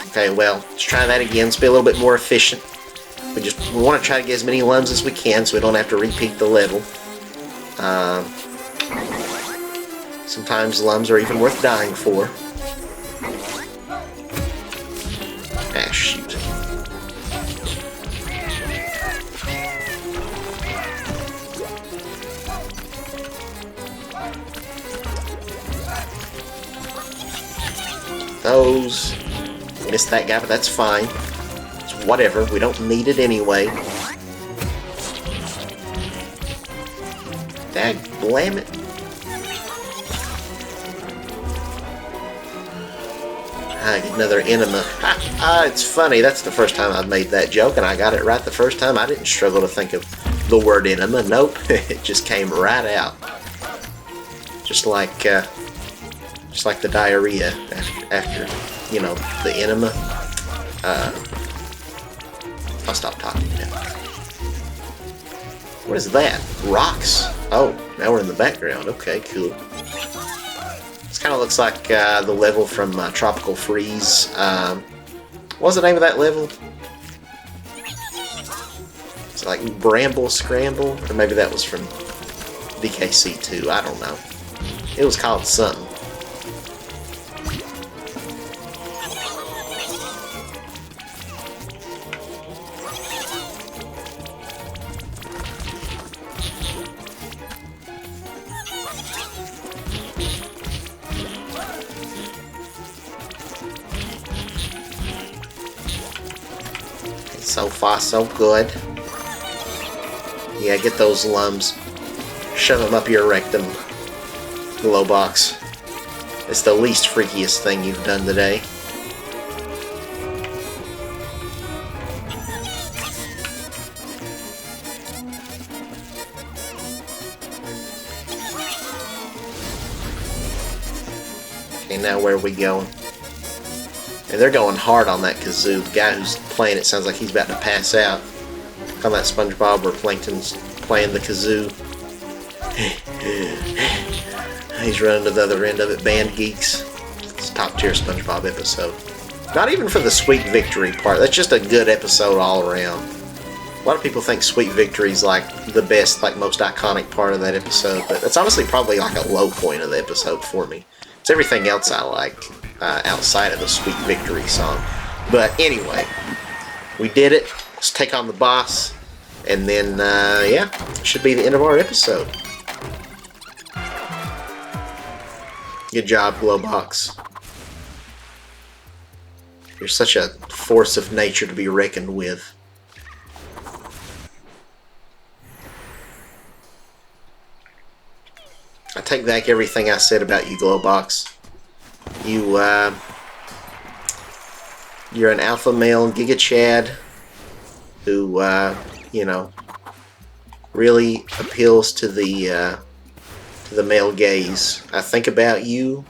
Okay, well, let's try that again. Let's be a little bit more efficient. We want to try to get as many lums as we can so we don't have to repeat the level. Sometimes lums are even worth dying for. Ah, shoot. Those. Missed that guy, but that's fine. It's whatever. We don't need it anyway. Dagblam it. I get another enema. It's funny. That's the first time I've made that joke, and I got it right the first time. I didn't struggle to think of the word enema. Nope, it just came right out. Just like the diarrhea after you know, the enema. I'll stop talking now. What is that? Rocks. Oh, now we're in the background. Okay, cool. This kind of looks like the level from Tropical Freeze. What was the name of that level? It's like Bramble Scramble? Or maybe that was from DKC 2. I don't know. It was called something. So far, so good. Yeah, get those lums. Shove them up your rectum, Glowbox. It's the least freakiest thing you've done today. Okay, now where are we going? And they're going hard on that kazoo. The guy who's playing it sounds like he's about to pass out. On that SpongeBob where Plankton's playing the kazoo. He's running to the other end of it. Band Geeks. It's a top tier SpongeBob episode. Not even for the Sweet Victory part. That's just a good episode all around. A lot of people think Sweet Victory's like the best, like most iconic part of that episode. But that's honestly probably like a low point of the episode for me. It's everything else I like. Outside of the Sweet Victory song. But anyway, we did it. Let's take on the boss. And then, yeah, should be the end of our episode. Good job, Glowbox. You're such a force of nature to be reckoned with. I take back everything I said about you, Glowbox. You're an alpha male Giga Chad who, you know, really appeals to the male gaze. I think about you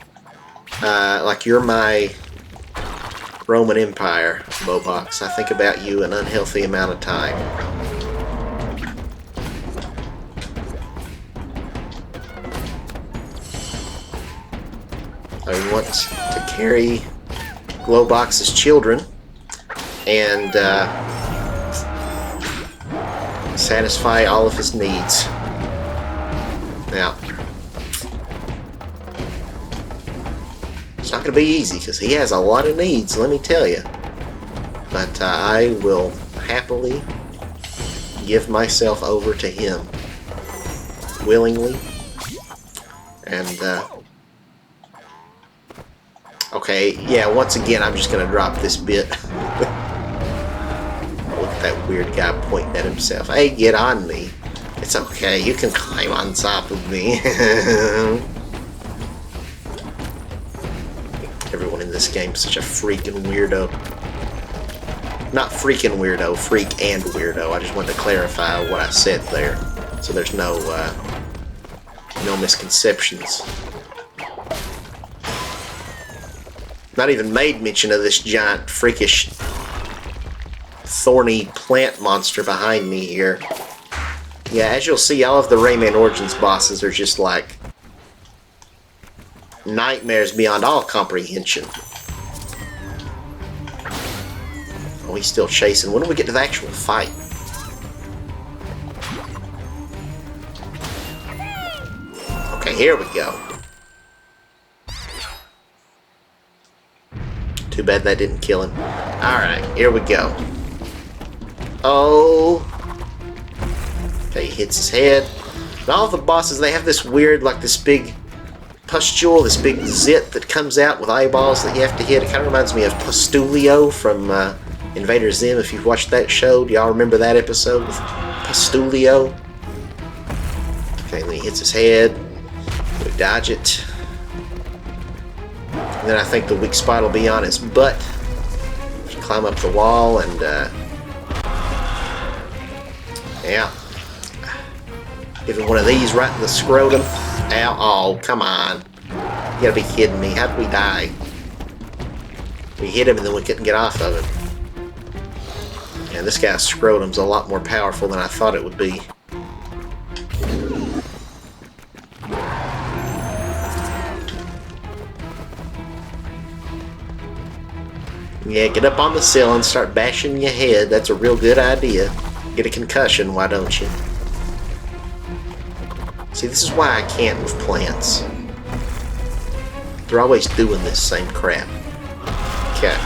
like you're my Roman Empire, Glowbox. I think about you an unhealthy amount of time. I want to carry Glowbox's children and satisfy all of his needs. Now, it's not going to be easy because he has a lot of needs, let me tell you. But I will happily give myself over to him willingly. And okay, yeah, once again, I'm just going to drop this bit. Look at that weird guy pointing at himself. Hey, get on me. It's okay, you can climb on top of me. Everyone in this game is such a freaking weirdo. Not freaking weirdo, freak and weirdo. I just wanted to clarify what I said there, so there's no misconceptions. Not even made mention of this giant, freakish, thorny plant monster behind me here. Yeah, as you'll see, all of the Rayman Origins bosses are just like nightmares beyond all comprehension. Oh, he's still chasing. When do we get to the actual fight? Okay, here we go. Too bad that didn't kill him. Alright, here we go. Oh. Okay, he hits his head. And all of the bosses, they have this weird, like this big pustule, this big zit that comes out with eyeballs that you have to hit. It kind of reminds me of Pustulio from Invader Zim, if you've watched that show. Do y'all remember that episode with Pustulio? Okay, then he hits his head. We dodge it. And then I think the weak spot will be on his butt. Climb up the wall and yeah. Give him one of these right in the scrotum. Ow. Oh, come on. You gotta be kidding me. How did we die? We hit him and then we couldn't get off of him. And this guy's scrotum's a lot more powerful than I thought it would be. Yeah, get up on the sill and start bashing your head. That's a real good idea. Get a concussion, why don't you? See, this is why I can't with plants. They're always doing this same crap. Okay.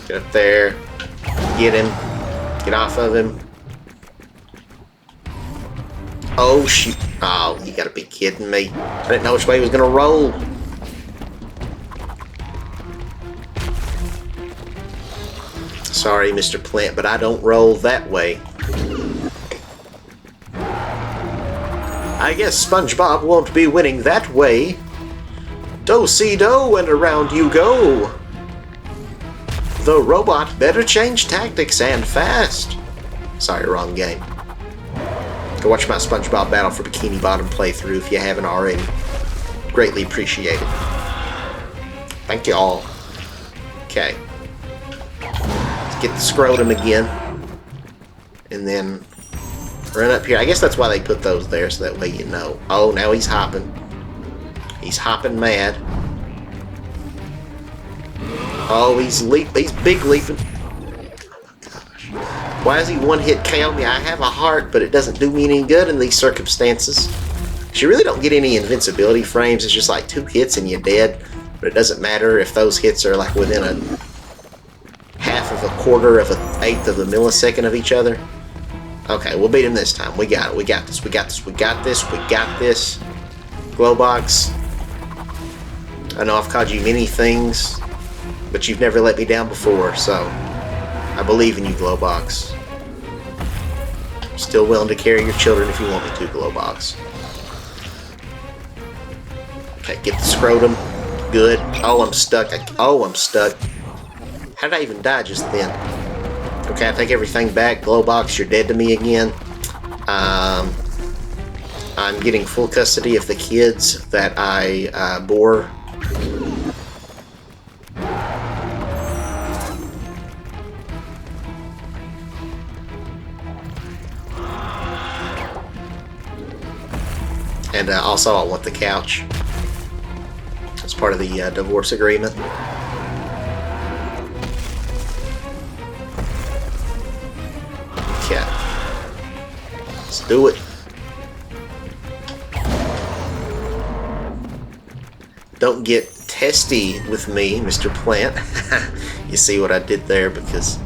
Get up there. Get him. Get off of him. Oh, shoot. Oh, you gotta be kidding me. I didn't know which way he was gonna roll. Sorry, Mr. Plant, but I don't roll that way. I guess SpongeBob won't be winning that way. Do-si-do and around you go. The robot better change tactics and fast. Sorry, wrong game. Go watch my SpongeBob Battle for Bikini Bottom playthrough if you haven't already. Greatly appreciated. Thank you all. Okay. Get the scrotum again, and then run up here. I guess that's why they put those there, so that way you know. Oh, now he's hopping. He's hopping mad. Oh, he's big leaping. Oh my gosh. Why does he one-hit KO me? I have a heart, but it doesn't do me any good in these circumstances. You really don't get any invincibility frames. It's just like 2 hits and you're dead. But it doesn't matter if those hits are like within a half of a quarter of an eighth of a millisecond of each other. Okay, we'll beat him this time. We got it. We got this. We got this. We got this. We got this. Glowbox. I know I've called you many things, but you've never let me down before, so I believe in you, Glowbox. Still willing to carry your children if you want me to, Glowbox. Okay, get the scrotum. Good. Oh, I'm stuck. Oh, I'm stuck. How did I even die just then? Okay, I take everything back. Glowbox, you're dead to me again. I'm getting full custody of the kids that I bore. And also I want the couch. It's part of the divorce agreement. Okay. Let's do it. Don't get testy with me, Mr. Plant. You see what I did there because...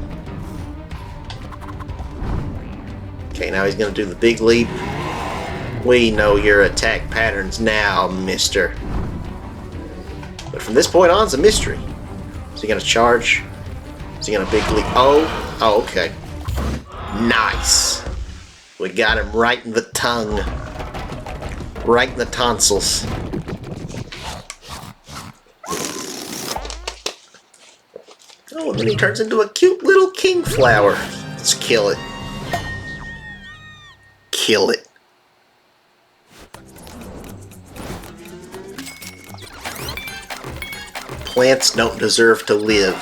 Okay, now he's going to do the big leap. We know your attack patterns now, mister. But from this point on, it's a mystery. Is he going to charge? Is he going to big leap? Oh, okay. Nice. We got him right in the tongue. Right in the tonsils. Oh, and then he turns into a cute little king flower. Let's kill it. Kill it. Plants don't deserve to live.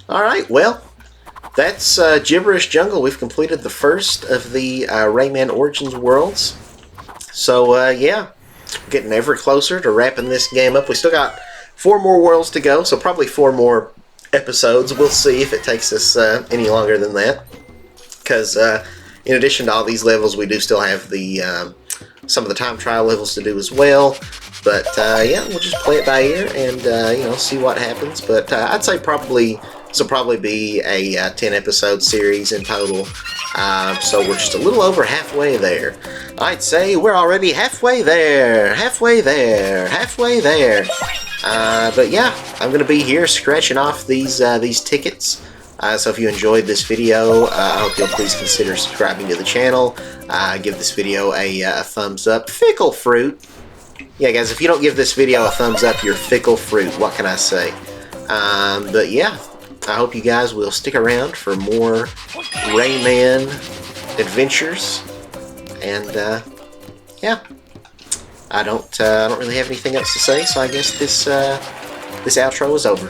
Alright, well, that's Gibberish Jungle. We've completed the first of the Rayman Origins worlds. So, yeah, getting ever closer to wrapping this game up. We still got 4 more worlds to go, so probably 4 more episodes. We'll see if it takes us any longer than that. Because in addition to all these levels, we do still have the some of the time trial levels to do as well. But yeah, we'll just play it by ear and you know, see what happens. But I'd say probably this will probably be a 10-episode series in total. So we're just a little over halfway there. I'd say we're already halfway there, halfway there, halfway there. But yeah, I'm gonna be here scratching off these tickets. So if you enjoyed this video, I hope you'll please consider subscribing to the channel. Give this video a thumbs up. Fickle fruit. Yeah, guys, if you don't give this video a thumbs up, you're fickle fruit. What can I say? But yeah, I hope you guys will stick around for more Rayman adventures. And yeah, I don't really have anything else to say. So I guess this outro is over.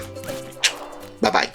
Bye bye.